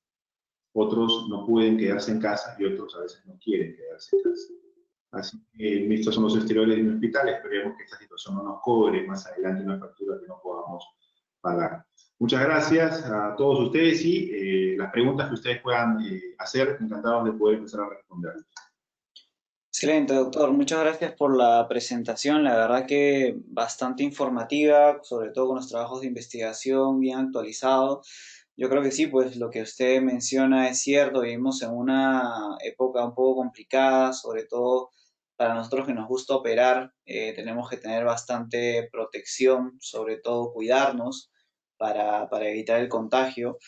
S1: otros no pueden quedarse en casa y otros a veces no quieren quedarse en casa. Así que estos son los exteriores de mi hospital, esperemos que esta situación no nos cobre más adelante una factura que no podamos pagar. Muchas gracias a todos ustedes y las preguntas que ustedes puedan hacer, encantados de poder empezar a responder.
S2: Excelente, doctor. Muchas gracias por la presentación. La verdad que bastante informativa, sobre todo con los trabajos de investigación bien actualizados. Yo creo que sí, pues lo que usted menciona es cierto. Vivimos en una época un poco complicada, sobre todo para nosotros que nos gusta operar. Tenemos que tener bastante protección, sobre todo cuidarnos para evitar el contagio.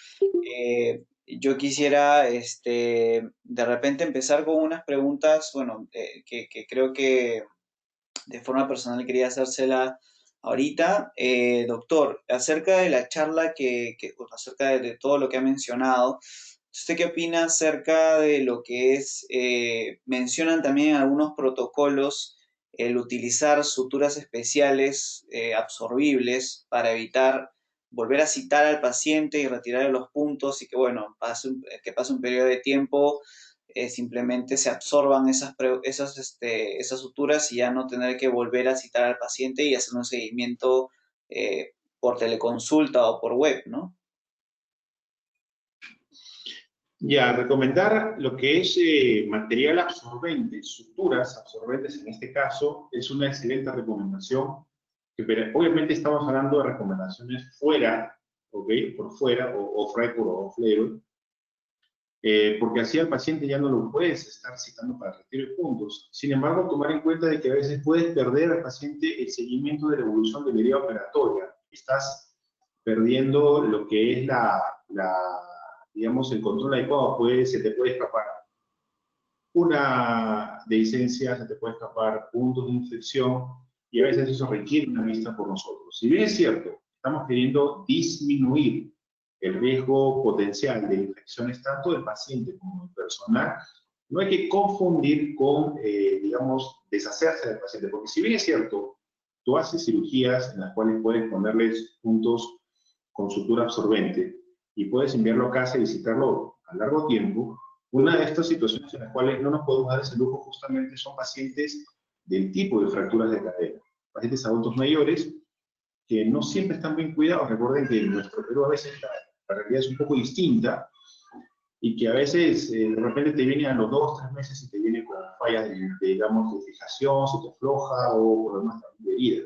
S2: Yo quisiera, de repente empezar con unas preguntas, bueno, que creo que de forma personal quería hacérsela ahorita. Doctor, acerca de la charla bueno, acerca de todo lo que ha mencionado, ¿usted qué opina acerca de lo que es, mencionan también algunos protocolos, el utilizar suturas especiales absorbibles para evitar volver a citar al paciente y retirarle los puntos y que, bueno, que pase un periodo de tiempo, simplemente se absorban esas suturas y ya no tener que volver a citar al paciente y hacer un seguimiento por teleconsulta o por web, ¿no?
S1: Ya, recomendar lo que es material absorbente, suturas absorbentes en este caso, es una excelente recomendación. Pero obviamente estamos hablando de recomendaciones fuera, ¿ok? Por fuera, o off-record o off-label, porque así al paciente ya no lo puedes estar citando para retiro de puntos. Sin embargo, tomar en cuenta de que a veces puedes perder al paciente el seguimiento de la evolución de la herida operatoria. Estás perdiendo lo que es digamos, el control adecuado. Se te puede escapar una dehiscencia, se te puede escapar puntos de infección, y a veces eso requiere una vista por nosotros. Si bien es cierto, estamos queriendo disminuir el riesgo potencial de infecciones tanto del paciente como del personal, no hay que confundir con, digamos, deshacerse del paciente, porque si bien es cierto, tú haces cirugías en las cuales puedes ponerles puntos con sutura absorbente y puedes enviarlo a casa y visitarlo a largo tiempo. Una de estas situaciones en las cuales no nos podemos dar ese lujo justamente son pacientes del tipo de fracturas de cadera, pacientes adultos mayores que no siempre están bien cuidados. Recuerden que en nuestro Perú a veces la realidad es un poco distinta y que a veces de repente te viene a los 2 o 3 meses y te viene con fallas digamos, de fijación, se te afloja o problemas de herida.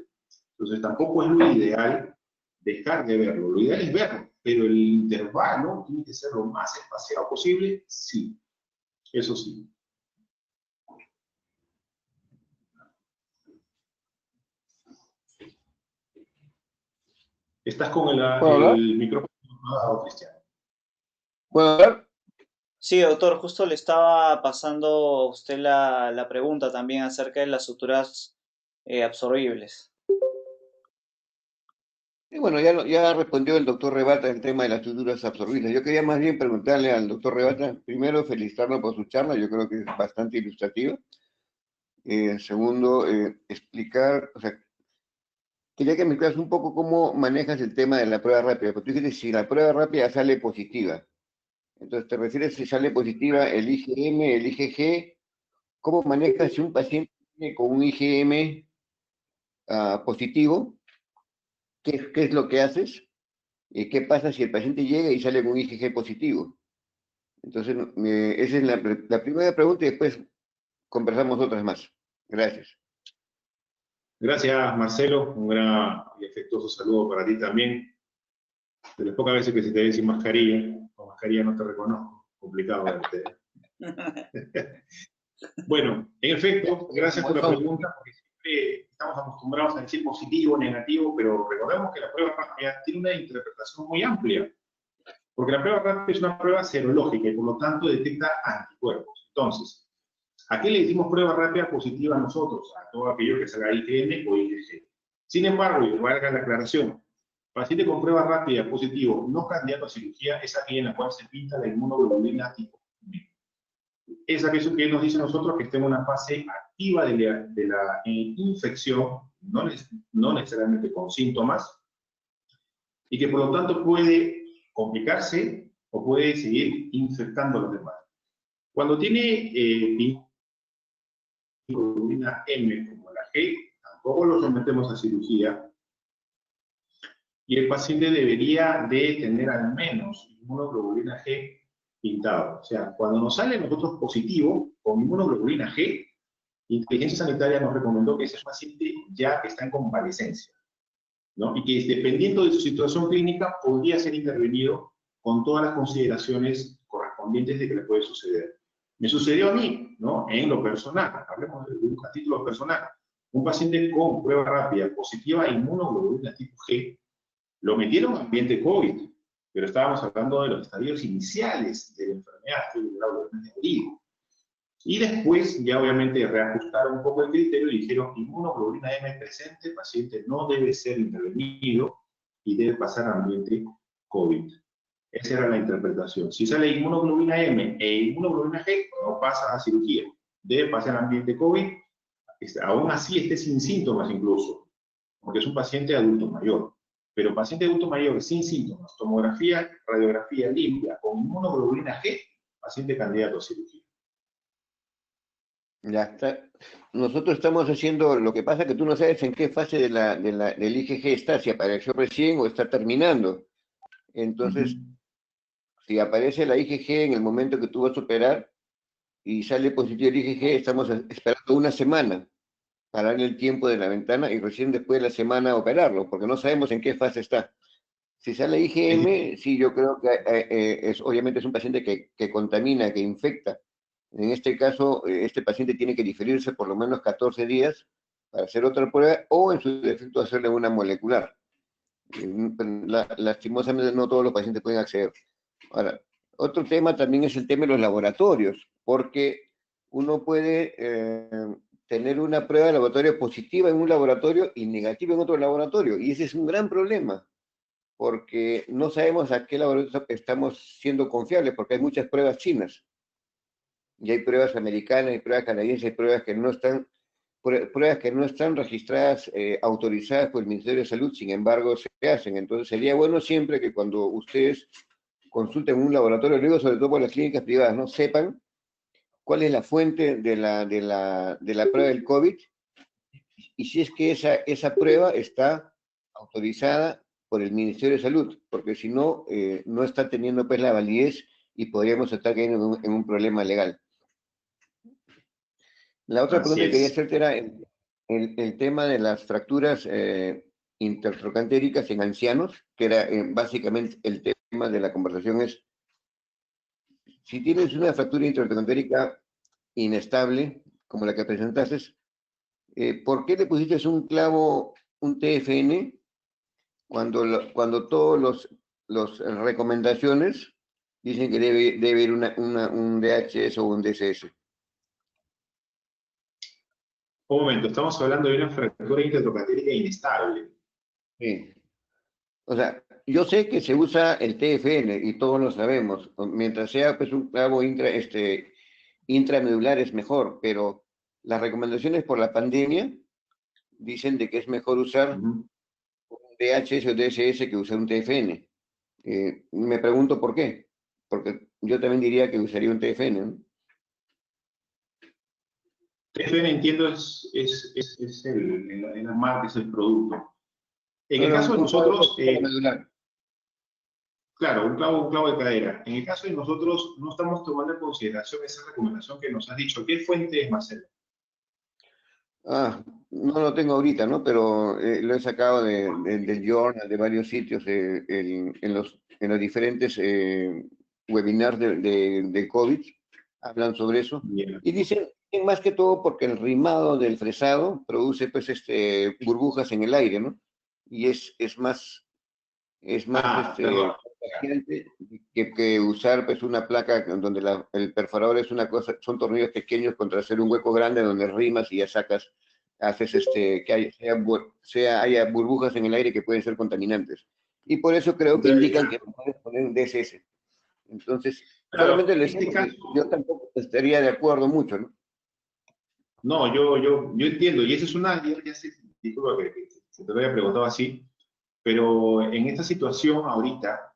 S1: Entonces tampoco es lo ideal dejar de verlo. Lo ideal es verlo, pero el intervalo tiene que ser lo más espaciado posible, sí, eso sí. Estás con
S3: ¿Puedo hablar?
S1: el micrófono apagado, Cristian.
S3: ¿Puedo hablar?
S2: Sí, doctor, justo le estaba pasando a usted la pregunta también acerca de las suturas absorbibles.
S3: Y bueno, ya respondió el doctor Rebata el tema de las suturas absorbibles. Yo quería más bien preguntarle al doctor Rebata, primero, felicitarlo por su charla, yo creo que es bastante ilustrativa. Segundo, explicar, o sea, quería que me explicas un poco cómo manejas el tema de la prueba rápida, porque tú dijiste, si la prueba rápida sale positiva, entonces te refieres si sale positiva el IgM, el IgG, ¿cómo manejas si un paciente viene con un IgM positivo? ¿Qué es lo que haces? ¿Qué pasa si el paciente llega y sale con un IgG positivo? Entonces, esa es la primera pregunta y después conversamos otras más. Gracias.
S1: Gracias, Marcelo. Un gran y afectuoso saludo para ti también. De las pocas veces que se te ve sin mascarilla, con mascarilla no te reconozco. Complicado verte. Bueno, en efecto, gracias por la pregunta, porque siempre estamos acostumbrados a decir positivo o negativo, pero recordemos que la prueba rápida tiene una interpretación muy amplia, porque la prueba rápida es una prueba serológica y por lo tanto detecta anticuerpos. Entonces, ¿a qué le decimos prueba rápida positiva a nosotros? A todo aquello que salga IgM o IgG. Sin embargo, y valga la aclaración, paciente con prueba rápida positivo no candidato a cirugía es aquella en la cual se pinta la inmunoglobulina tipo B. Es aquello que nos dice a nosotros que está en una fase activa de la infección, no necesariamente con síntomas, y que por lo tanto puede complicarse o puede seguir infectando a los demás. Cuando tiene inmunoglobulina M como la G, tampoco lo sometemos a cirugía, y el paciente debería de tener al menos inmunoglobulina G pintado. O sea, cuando nos sale a nosotros positivo con inmunoglobulina G, Inteligencia Sanitaria nos recomendó que ese paciente ya está en convalecencia, ¿no? Y que dependiendo de su situación clínica podría ser intervenido con todas las consideraciones correspondientes de que le puede suceder. Me sucedió a mí, ¿no? En lo personal, hablemos de un título personal. Un paciente con prueba rápida positiva a inmunoglobulina tipo G, lo metieron en ambiente COVID, pero estábamos hablando de los estadios iniciales de la enfermedad, estoy hablando de medio. Y después, ya obviamente, reajustaron un poco el criterio y dijeron inmunoglobulina M presente, el paciente no debe ser intervenido y debe pasar a ambiente COVID. Esa era la interpretación. Si sale inmunoglobulina M e inmunoglobulina G, no pasa a cirugía. Debe pasar a ambiente COVID, aún así esté sin síntomas incluso, porque es un paciente adulto mayor. Pero paciente adulto mayor sin síntomas, tomografía, radiografía limpia con inmunoglobulina G, paciente candidato a cirugía.
S3: Ya está. Nosotros estamos haciendo, lo que pasa es que tú no sabes en qué fase del IgG está, si apareció recién o está terminando. Entonces, si aparece la IgG en el momento que tú vas a operar y sale positivo el IgG, estamos esperando una semana para darle el tiempo de la ventana y recién después de la semana operarlo, porque no sabemos en qué fase está. Si sale IgM, sí, yo creo que obviamente es un paciente que contamina, que infecta. En este caso, este paciente tiene que diferirse por lo menos 14 días para hacer otra prueba o en su defecto hacerle una molecular. Lastimosamente no todos los pacientes pueden acceder. Ahora, otro tema también es el tema de los laboratorios, porque uno puede tener una prueba de laboratorio positiva en un laboratorio y negativa en otro laboratorio, y ese es un gran problema porque no sabemos a qué laboratorio estamos siendo confiables, porque hay muchas pruebas chinas, y hay pruebas americanas, hay pruebas canadienses, hay pruebas que no están registradas, autorizadas por el Ministerio de Salud, sin embargo se hacen. Entonces sería bueno siempre que cuando ustedes consulten un laboratorio, luego sobre todo por las clínicas privadas, ¿no? Sepan cuál es la fuente de la prueba del COVID, y si es que esa prueba está autorizada por el Ministerio de Salud, porque si no, no está teniendo pues la validez y podríamos estar cayendo en un problema legal. La otra
S1: Así
S3: pregunta que quería
S1: es.
S3: hacerte era el tema de las fracturas intertrocantéricas en ancianos, que era básicamente el tema de la conversación es, si tienes una fractura intertrocantérica inestable, como la que presentaste, ¿por qué le pusiste un clavo, un TFN, cuando todos los recomendaciones dicen que debe ir un DHS o un DCS?
S1: Un momento, estamos hablando de una fractura intertrocantérica inestable.
S3: Sí. O sea, yo sé que se usa el TFN y todos lo sabemos. Mientras sea pues, un clavo intramedular es mejor, pero las recomendaciones por la pandemia dicen de que es mejor usar un DHS o DSS que usar un TFN. Me pregunto por qué, porque yo también diría que usaría un TFN, ¿no?
S1: TFN entiendo es la marca, es el producto. En el
S3: No,
S1: caso de
S3: un clavo
S1: nosotros,
S3: intramedular.
S1: claro, un clavo de cadera. En el caso de nosotros, no estamos tomando en consideración esa recomendación que nos has dicho. ¿Qué fuente es, Marcelo?
S3: Ah, no lo tengo ahorita, ¿no? Pero lo he sacado del journal, de varios sitios, en los diferentes webinars de COVID, hablan sobre eso.
S1: Bien.
S3: Y dicen más que todo porque el rimado del fresado produce pues burbujas en el aire, ¿no? Y es más
S1: Perdón.
S3: contagiante que usar pues una placa donde el perforador es una cosa, son tornillos pequeños contra hacer un hueco grande donde rimas y ya sacas, haces que haya burbujas en el aire que pueden ser contaminantes. Y por eso creo que indican que puedes poner un DSS. Entonces,
S1: Claro,
S3: solamente les
S1: en
S3: digo
S1: este caso,
S3: porque yo tampoco estaría de acuerdo mucho, ¿no?
S1: no, yo entiendo, y esa es una, ya sé, disculpa que te lo haya preguntado así, pero en esta situación ahorita,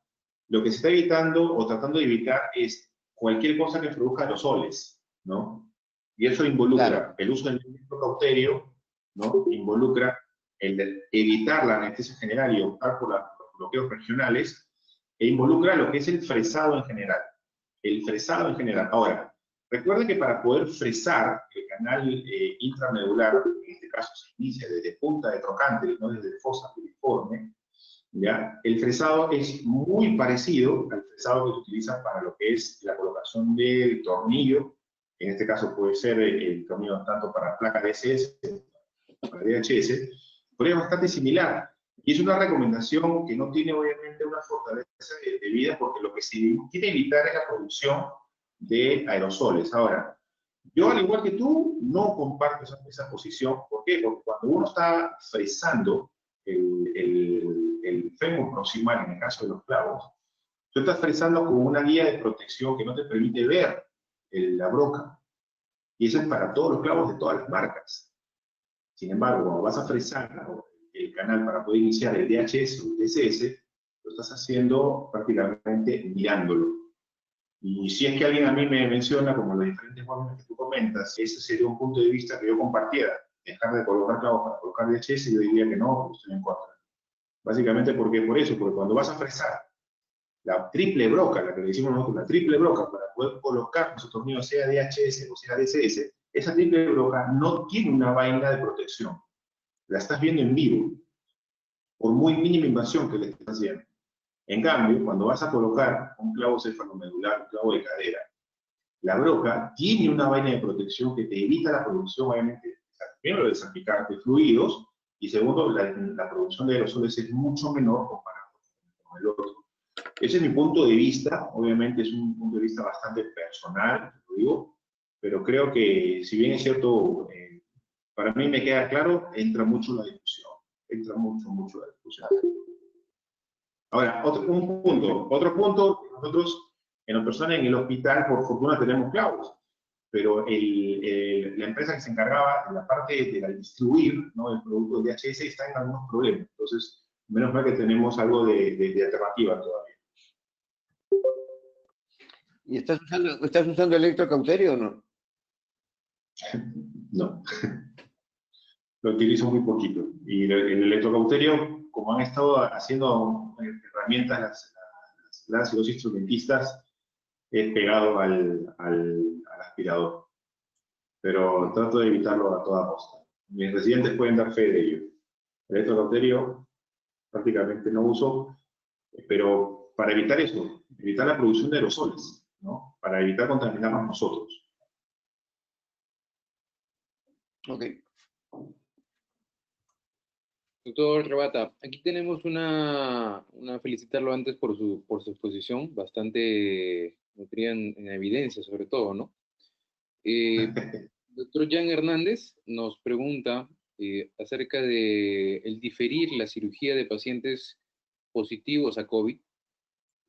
S1: lo que se está evitando o tratando de evitar es cualquier cosa que produzca aerosoles, ¿no? Y eso
S3: Claro,
S1: involucra el uso del cauterio, ¿no? Involucra el de evitar la anestesia general y optar por los bloqueos regionales, e involucra lo que es el fresado en general. El fresado en general. Ahora, recuerden que para poder fresar el canal intramedular, en este caso se inicia desde punta de trocánter, no desde fosa piriforme, ¿ya? El fresado es muy parecido al fresado que se utiliza para lo que es la colocación del tornillo, en este caso puede ser el tornillo tanto para placas DSS como para DHS, pero es bastante similar. Y es una recomendación que no tiene obviamente una fortaleza de vida porque lo que se quiere evitar es la producción de aerosoles. Ahora, yo al igual que tú no comparto esa posición. ¿Por qué? Porque cuando uno está fresando el fémur proximal, en el caso de los clavos, tú estás fresando con una guía de protección que no te permite ver la broca. Y eso es para todos los clavos de todas las marcas. Sin embargo, cuando vas a fresar el canal para poder iniciar el DHS o el DSS, lo estás haciendo prácticamente mirándolo. Y si es que alguien a mí me menciona, como los diferentes webinars que tú comentas, ese sería un punto de vista que yo compartiera, dejar de colocar clavos para colocar DHS, yo diría que no, estoy en contra. Básicamente porque por eso, porque cuando vas a fresar la triple broca, la que le decimos nosotros, la triple broca, para poder colocar su tornillo sea DHS o sea DSS, esa triple broca no tiene una vaina de protección. La estás viendo en vivo, por muy mínima invasión que le estés haciendo. En cambio, cuando vas a colocar un clavo cefalomedular, un clavo de cadera, la broca tiene una vaina de protección que te evita la producción, obviamente, primero de salpicarte fluidos, y segundo, la producción de aerosoles es mucho menor comparado con el otro. Ese es mi punto de vista, obviamente es un punto de vista bastante personal, lo digo, pero creo que si bien es cierto, para mí me queda claro, entra mucho la discusión, entra mucho la discusión. Ahora, otro punto, nosotros en la persona en el hospital, por fortuna tenemos clavos, pero la empresa que se encargaba de la parte de la distribuir, ¿no?, el producto de DHS está en algunos problemas, entonces menos mal que tenemos algo de alternativa todavía.
S3: ¿y estás usando electrocauterio o no?
S1: No, lo utilizo muy poquito. Y el electrocauterio, como han estado haciendo herramientas las y los instrumentistas, es pegado al aspirador. Pero trato de evitarlo a toda costa. Mis residentes pueden dar fe de ello. El electrocauterio prácticamente no uso, pero para evitar eso, evitar la producción de aerosoles, ¿no? Para evitar contaminarnos nosotros.
S3: Ok.
S4: Doctor Rabata, aquí tenemos una felicitarlo antes por su exposición, bastante nutría en evidencia sobre todo, ¿no? Doctor Jan Hernández nos pregunta acerca de el diferir la cirugía de pacientes positivos a COVID.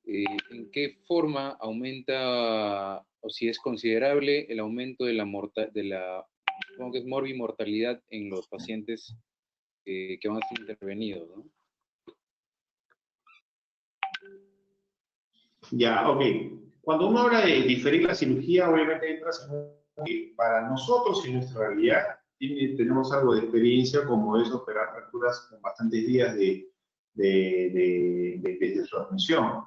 S4: ¿En qué forma aumenta o si es considerable el aumento de supongo que es morbimortalidad en los pacientes que van a ser intervenidos, ¿no?
S1: Ya, ok. Cuando uno habla de diferir la cirugía, obviamente entra que para nosotros en nuestra realidad tenemos algo de experiencia como es operar fracturas con bastantes días de su admisión.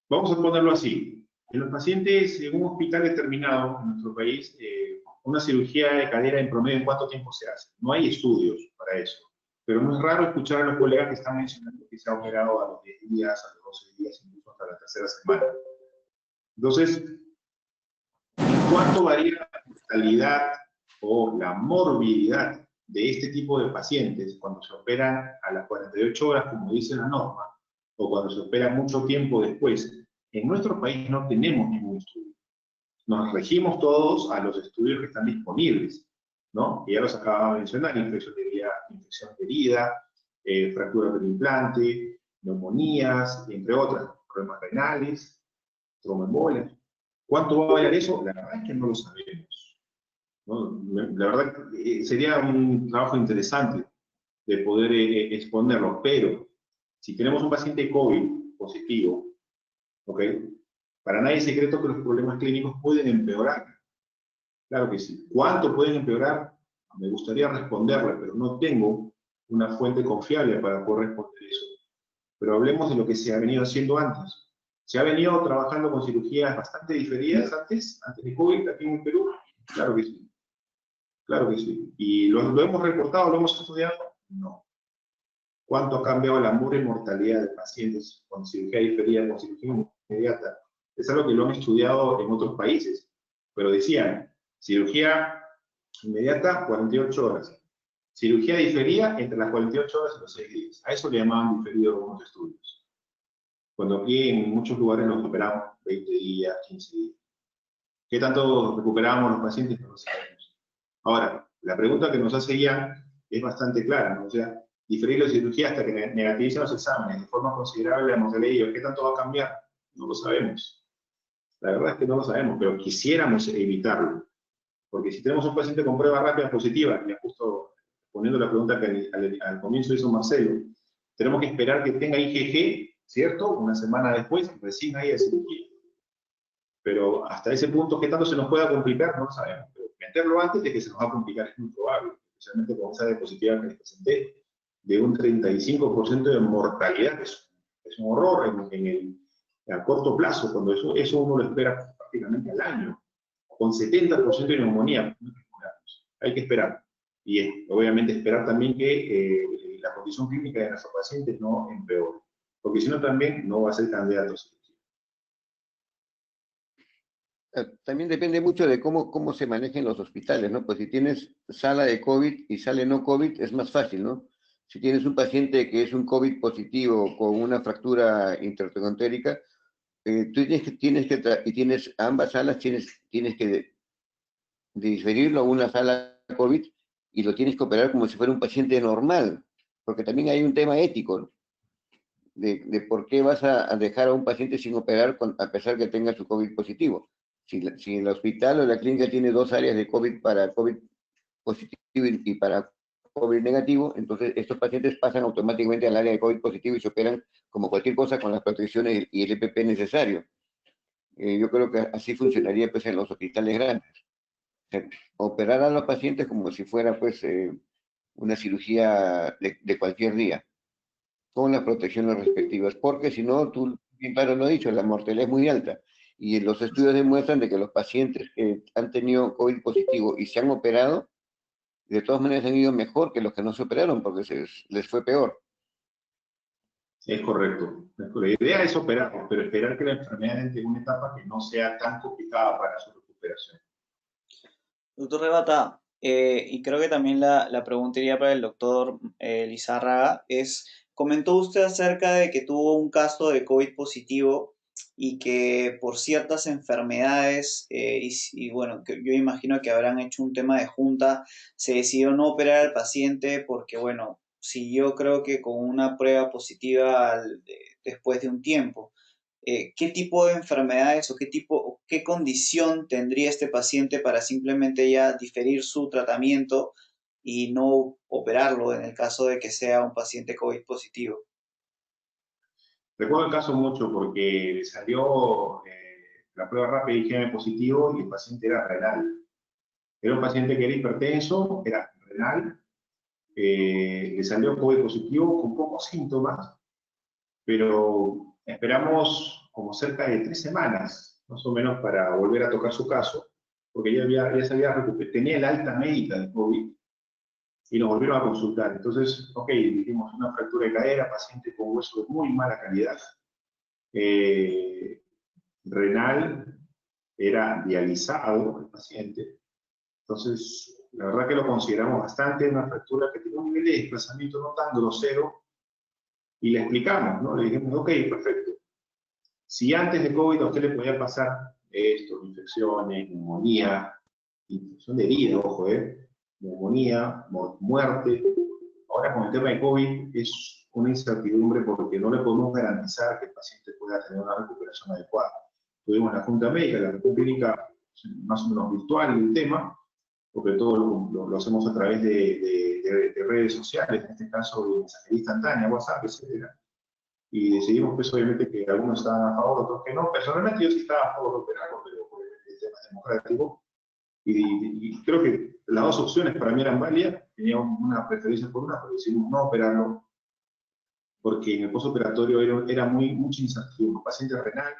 S1: Vamos a ponerlo así. En los pacientes en un hospital determinado en nuestro país, una cirugía de cadera en promedio, ¿en cuánto tiempo se hace? No hay estudios para eso. Pero no es raro escuchar a los colegas que están mencionando que se ha operado a los 10 días, a los 12 días, incluso hasta la tercera semana. Entonces, ¿en cuánto varía la mortalidad o la morbilidad de este tipo de pacientes cuando se operan a las 48 horas, como dice la norma, o cuando se opera mucho tiempo después? En nuestro país no tenemos ningún estudio. Nos regimos todos a los estudios que están disponibles, ¿no? Y ya los acababa de mencionar: infección de herida, fractura del implante, neumonías, entre otras, problemas renales, tromboembolia. ¿Cuánto va a variar eso? La verdad es que no lo sabemos, ¿no? La verdad sería un trabajo interesante de poder exponerlo, pero si tenemos un paciente COVID positivo, ¿ok? Para nadie es secreto que los problemas clínicos pueden empeorar. Claro que sí. ¿Cuánto pueden empeorar? Me gustaría responderle, pero no tengo una fuente confiable para poder responder eso. Pero hablemos de lo que se ha venido haciendo antes. Se ha venido trabajando con cirugías bastante diferidas antes de COVID aquí en el Perú. Claro que sí. Claro que sí. ¿Y lo hemos reportado, lo hemos estudiado? No. ¿Cuánto ha cambiado la mortalidad de pacientes con cirugía diferida, con cirugía inmediata? Es algo que lo han estudiado en otros países. Pero decían, cirugía inmediata, 48 horas. Cirugía diferida entre las 48 horas y los 6 días. A eso le llamaban diferido en algunos estudios. Cuando aquí en muchos lugares nos operamos 20 días, 15 días. ¿Qué tanto recuperábamos los pacientes? No lo sabemos. Ahora, la pregunta que nos hace Ian es bastante clara, ¿no? O sea, diferir la cirugía hasta que negativicen los exámenes de forma considerable la mortalidad, ¿qué tanto va a cambiar? No lo sabemos. La verdad es que no lo sabemos, pero quisiéramos evitarlo. Porque si tenemos un paciente con prueba rápida positiva, ya justo poniendo la pregunta que al comienzo hizo Marcelo, tenemos que esperar que tenga IgG, ¿cierto? Una semana después, recién haya cirugía. Pero hasta ese punto, ¿qué tanto se nos pueda complicar? No lo sabemos. Pero meterlo antes de que se nos va a complicar es muy probable, especialmente con esa diapositiva que les presenté, de un 35% de mortalidad. Es un horror a corto plazo, cuando eso uno lo espera prácticamente al año. Con 70% de neumonía. Hay que esperar. Y obviamente esperar también que la condición clínica de nuestros pacientes no empeore. Porque si no, también no va a ser candidato.
S3: También depende mucho de cómo se manejen los hospitales, ¿no? Pues si tienes sala de COVID y sala no COVID, es más fácil, ¿no? Si tienes un paciente que es un COVID positivo con una fractura intrategantérica, tú y tienes ambas salas, tienes que diferirlo a una sala COVID y lo tienes que operar como si fuera un paciente normal, porque también hay un tema ético, ¿no? De por qué vas a dejar a un paciente sin operar a pesar que tenga su COVID positivo. Si el hospital o la clínica tiene dos áreas de COVID para COVID positivo y para COVID negativo, entonces estos pacientes pasan automáticamente al área de COVID positivo y se operan como cualquier cosa con las protecciones y el EPP necesario. Yo creo que así funcionaría pues en los hospitales grandes. O sea, operar a los pacientes como si fuera pues una cirugía de cualquier día, con las protecciones respectivas, porque si no, tú bien claro lo has dicho, la mortalidad es muy alta. Y los estudios demuestran de que los pacientes que han tenido COVID positivo y se han operado, de todas maneras han ido mejor que los que no se operaron, porque les fue peor.
S1: Es correcto. La idea es operar, pero esperar que la enfermedad entre en una etapa que no sea tan complicada para su recuperación.
S2: Doctor Rebata, y creo que también la pregunta iría para el doctor Lizárraga, es, comentó usted acerca de que tuvo un caso de COVID positivo y que por ciertas enfermedades, y bueno, que yo imagino que habrán hecho un tema de junta, se decidió no operar al paciente porque, bueno, siguió creo que con una prueba positiva después de un tiempo. ¿Qué tipo de enfermedades o qué tipo o qué condición tendría este paciente para simplemente ya diferir su tratamiento y no operarlo en el caso de que sea un paciente COVID positivo?
S1: Recuerdo el caso mucho porque le salió la prueba rápida de IgM positivo y el paciente era renal. Era un paciente que era hipertenso, era renal, le salió COVID positivo con pocos síntomas, pero esperamos como cerca de 3 semanas, más o menos, para volver a tocar su caso, porque ya se había recuperado, tenía el alta médica de COVID y nos volvieron a consultar. Entonces, ok, dijimos una fractura de cadera, paciente con hueso de muy mala calidad, renal, era dializado el paciente. Entonces, la verdad que lo consideramos bastante, una fractura que tiene un nivel de desplazamiento no tan grosero, y le explicamos, ¿no? Le dijimos, ok, perfecto. Si antes de COVID a usted le podía pasar esto, infecciones, neumonía, infección de herida, ojo, neumonía, muerte, ahora con el tema de COVID es una incertidumbre porque no le podemos garantizar que el paciente pueda tener una recuperación adecuada. Tuvimos la Junta Médica, la reunión clínica más o menos virtual del tema, porque todo lo hacemos a través de redes sociales, en este caso de mensajería instantánea, WhatsApp, etc. Y decidimos, pues, obviamente, que algunos estaban a favor, otros que no. Personalmente yo sí estaba a favor de operarlo, pero obviamente el tema es democrático. Y creo que las dos opciones para mí eran válidas, tenía una preferencia por una, pero decidimos no operarlo, porque en el postoperatorio era mucha incertidumbre. Un paciente renal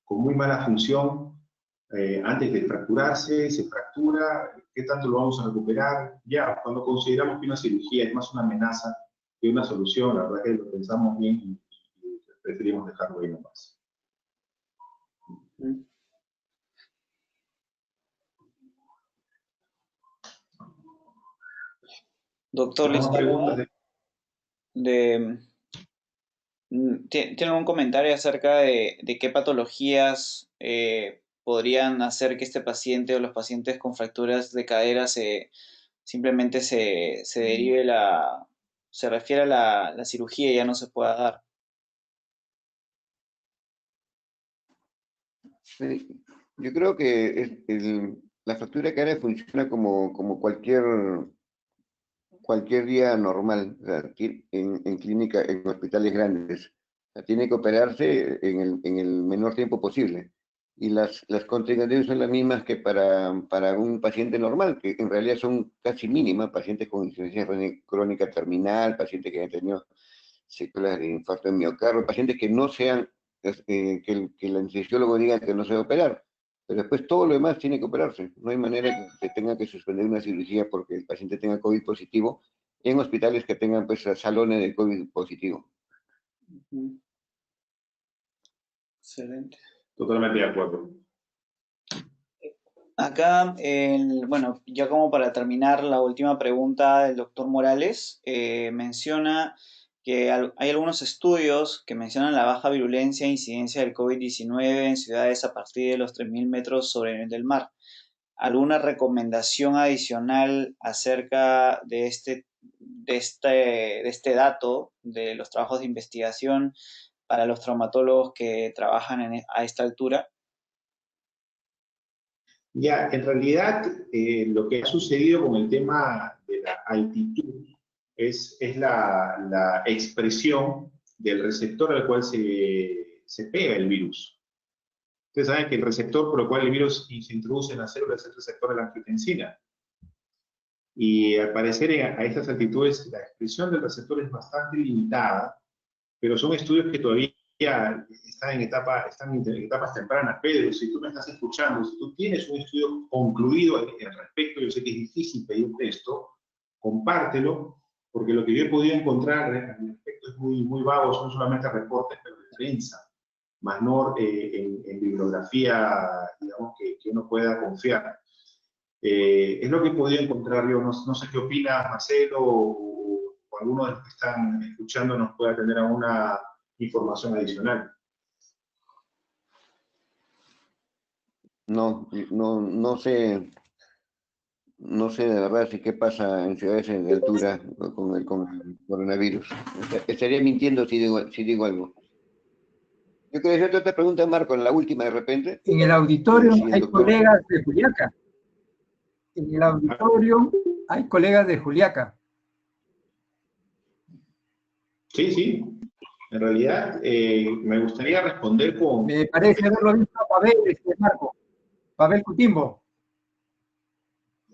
S1: con muy mala función, antes de fracturarse, se fractura, ¿qué tanto lo vamos a recuperar? Ya, cuando consideramos que una cirugía es más una amenaza que una solución, la verdad que lo pensamos bien y preferimos dejarlo ahí nomás.
S2: Doctor Lizárraga, ¿tiene algún comentario acerca de qué patologías podrían hacer que este paciente o los pacientes con fracturas de cadera simplemente se derive se refiere a la cirugía y ya no se pueda dar?
S3: Sí, yo creo que la fractura de cadera funciona como cualquier día normal, o sea, en clínica, en hospitales grandes. O sea, tiene que operarse en el menor tiempo posible. Y las contraindicaciones son las mismas que para un paciente normal, que en realidad son casi mínimas, pacientes con insuficiencia crónica terminal, pacientes que han tenido secuelas de infarto de miocardio, pacientes que no sean, que el anestesiólogo diga que no se va a operar. Pero después todo lo demás tiene que operarse. No hay manera que se tenga que suspender una cirugía porque el paciente tenga COVID positivo en hospitales que tengan, pues, salones de COVID positivo.
S2: Excelente.
S1: Totalmente de acuerdo.
S2: Acá, bueno, ya como para terminar, la última pregunta del doctor Morales menciona que hay algunos estudios que mencionan la baja virulencia e incidencia del COVID-19 en ciudades a partir de los 3.000 metros sobre el nivel del mar. ¿Alguna recomendación adicional acerca de este dato de los trabajos de investigación para los traumatólogos que trabajan a esta altura?
S1: Ya, en realidad, lo que ha sucedido con el tema de la altitud es la expresión del receptor al cual se pega el virus. Ustedes saben que el receptor por el cual el virus se introduce en la célula es el receptor de la angiotensina. Y al parecer a estas altitudes la expresión del receptor es bastante limitada, pero son estudios que todavía están en etapas tempranas. Pedro, si tú me estás escuchando, si tú tienes un estudio concluido al respecto, yo sé que es difícil pedirte esto, compártelo porque lo que yo he podido encontrar al respecto es muy vago, son solamente reportes pero de prensa, más no en bibliografía, digamos, que uno pueda confiar. Es lo que he podido encontrar yo, no sé qué opina Marcelo o alguno de los que están escuchando nos pueda tener alguna información adicional.
S3: No sé, no sé de verdad si qué pasa en ciudades de altura con el coronavirus. Estaría mintiendo si digo algo. Yo quería hacerte otra pregunta, Marco, en la última de repente.
S5: En el auditorio
S3: Si el
S5: hay
S3: doctor...
S5: colegas de Juliaca. En el auditorio hay colegas de Juliaca.
S1: Sí. En realidad, me gustaría responder con...
S5: Me parece haberlo visto a Pavel, Marco. Pavel Cutimbo.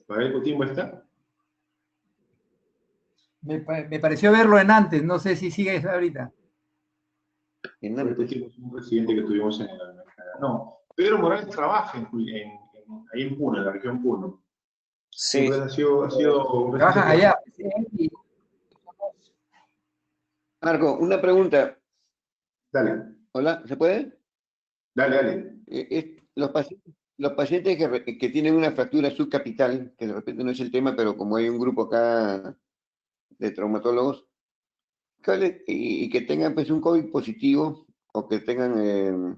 S1: ¿Pavel Coutinho está?
S5: Me pareció verlo en antes, no sé si sigue ahorita.
S1: Pavel Coutinho es un presidente que tuvimos en la... No, Pedro Morales trabaja ahí en Puno, en la región Puno.
S2: Sí.
S1: Ha sido
S5: Trabajan allá.
S3: Marco, una pregunta.
S1: Dale.
S3: Hola, ¿se puede?
S1: Dale.
S3: Los pacientes que tienen una fractura subcapital, que de repente no es el tema, pero como hay un grupo acá de traumatólogos, y que tengan pues un COVID positivo, o que tengan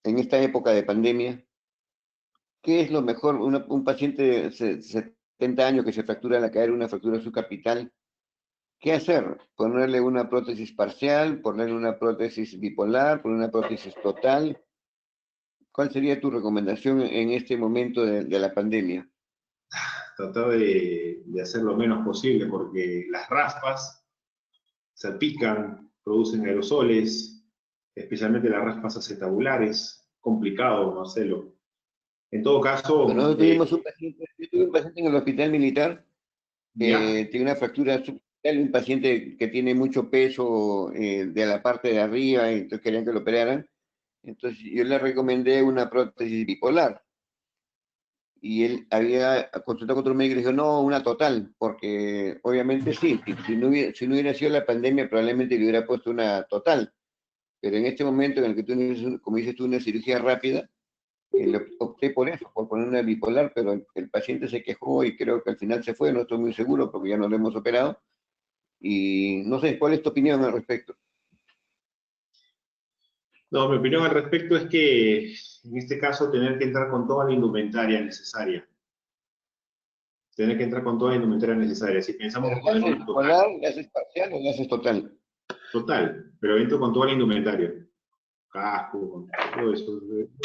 S3: en esta época de pandemia, ¿qué es lo mejor? Un paciente de 70 años que se fractura la cadera, una fractura subcapital, ¿qué hacer? ¿Ponerle una prótesis parcial? ¿Ponerle una prótesis bipolar? ¿Poner una prótesis total? ¿Cuál sería tu recomendación en este momento de la pandemia?
S1: Tratar de hacer lo menos posible porque las raspas salpican, producen aerosoles, especialmente las raspas acetabulares. Complicado, Marcelo. En todo caso...
S3: Bueno, yo tuve un paciente en el hospital militar que tiene una fractura subcapital, un paciente que tiene mucho peso de la parte de arriba, y entonces querían que lo operaran. Entonces yo le recomendé una prótesis bipolar. Y él había consultado con otro médico y le dijo, no, una total, porque obviamente sí, si no hubiera sido la pandemia, probablemente le hubiera puesto una total. Pero en este momento en el que tú necesitas, como dices tú, una cirugía rápida, opté por eso, por poner una bipolar, pero el paciente se quejó y creo que al final se fue, no estoy muy seguro porque ya no lo hemos operado. Y no sé, ¿cuál es tu opinión al respecto?
S1: No, mi opinión al respecto es que en este caso tener que entrar con toda la indumentaria necesaria. Tener que entrar con toda la indumentaria necesaria. Si pensamos que
S3: ¿Le haces bipolar, le haces parcial o le haces total?
S1: Total, pero entro con toda la indumentaria. Casco, todo eso.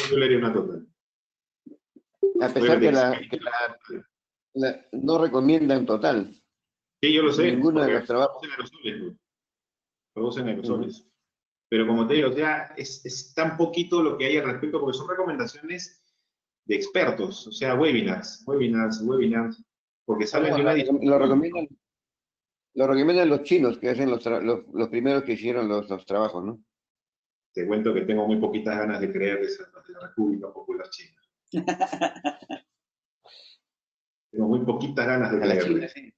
S1: Yo le haría una total.
S3: A pesar que no recomiendan total.
S1: Sí, yo lo sé.
S3: Ninguno de los trabajos.
S1: Producen aerosoles. Pero como te digo, o sea, es tan poquito lo que hay al respecto, porque son recomendaciones de expertos, o sea, webinars, porque salen de una discusión.
S3: Lo recomiendan los chinos, que hacen los primeros que hicieron los trabajos, ¿no?
S1: Te cuento que tengo muy poquitas ganas de creer de la República Popular China. Tengo muy poquitas ganas de creer.
S3: Sí.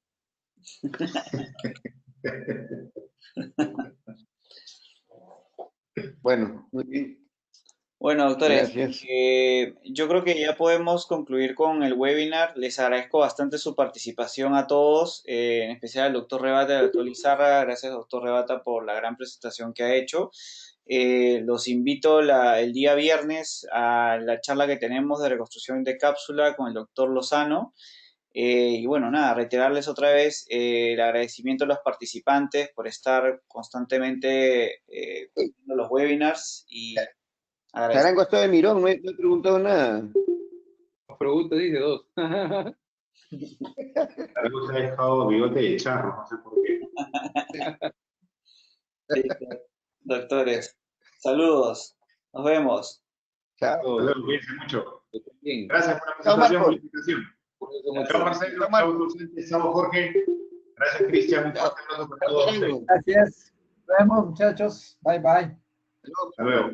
S3: Bueno, muy bien.
S2: Bueno, doctores,
S3: Gracias.
S2: yo creo que ya podemos concluir con el webinar. Les agradezco bastante su participación a todos, en especial al doctor Rebata y al doctor Lizarra. Gracias, doctor Rebata, por la gran presentación que ha hecho. Los invito el día viernes a la charla que tenemos de reconstrucción de cápsula con el doctor Lozano. Y bueno, nada, reiterarles otra vez el agradecimiento a los participantes por estar constantemente viendo los webinars y
S3: Tarango está de mirón, no he preguntado nada.
S4: Pregunta dice dos.
S1: Algo se ha dejado bigote de charro, no sé por qué.
S2: Doctores, saludos, nos vemos.
S3: Chao.
S1: Cuídense mucho.
S4: Bien.
S1: Gracias por la
S3: Chao,
S1: presentación,
S3: Marco.
S1: felicitación.
S4: Chao,
S1: Chao Marcelo, chao docente, chao Jorge. Gracias Cristian, un fuerte abrazo para todos.
S5: Gracias. Nos vemos, muchachos. Bye, bye.
S1: Hasta luego.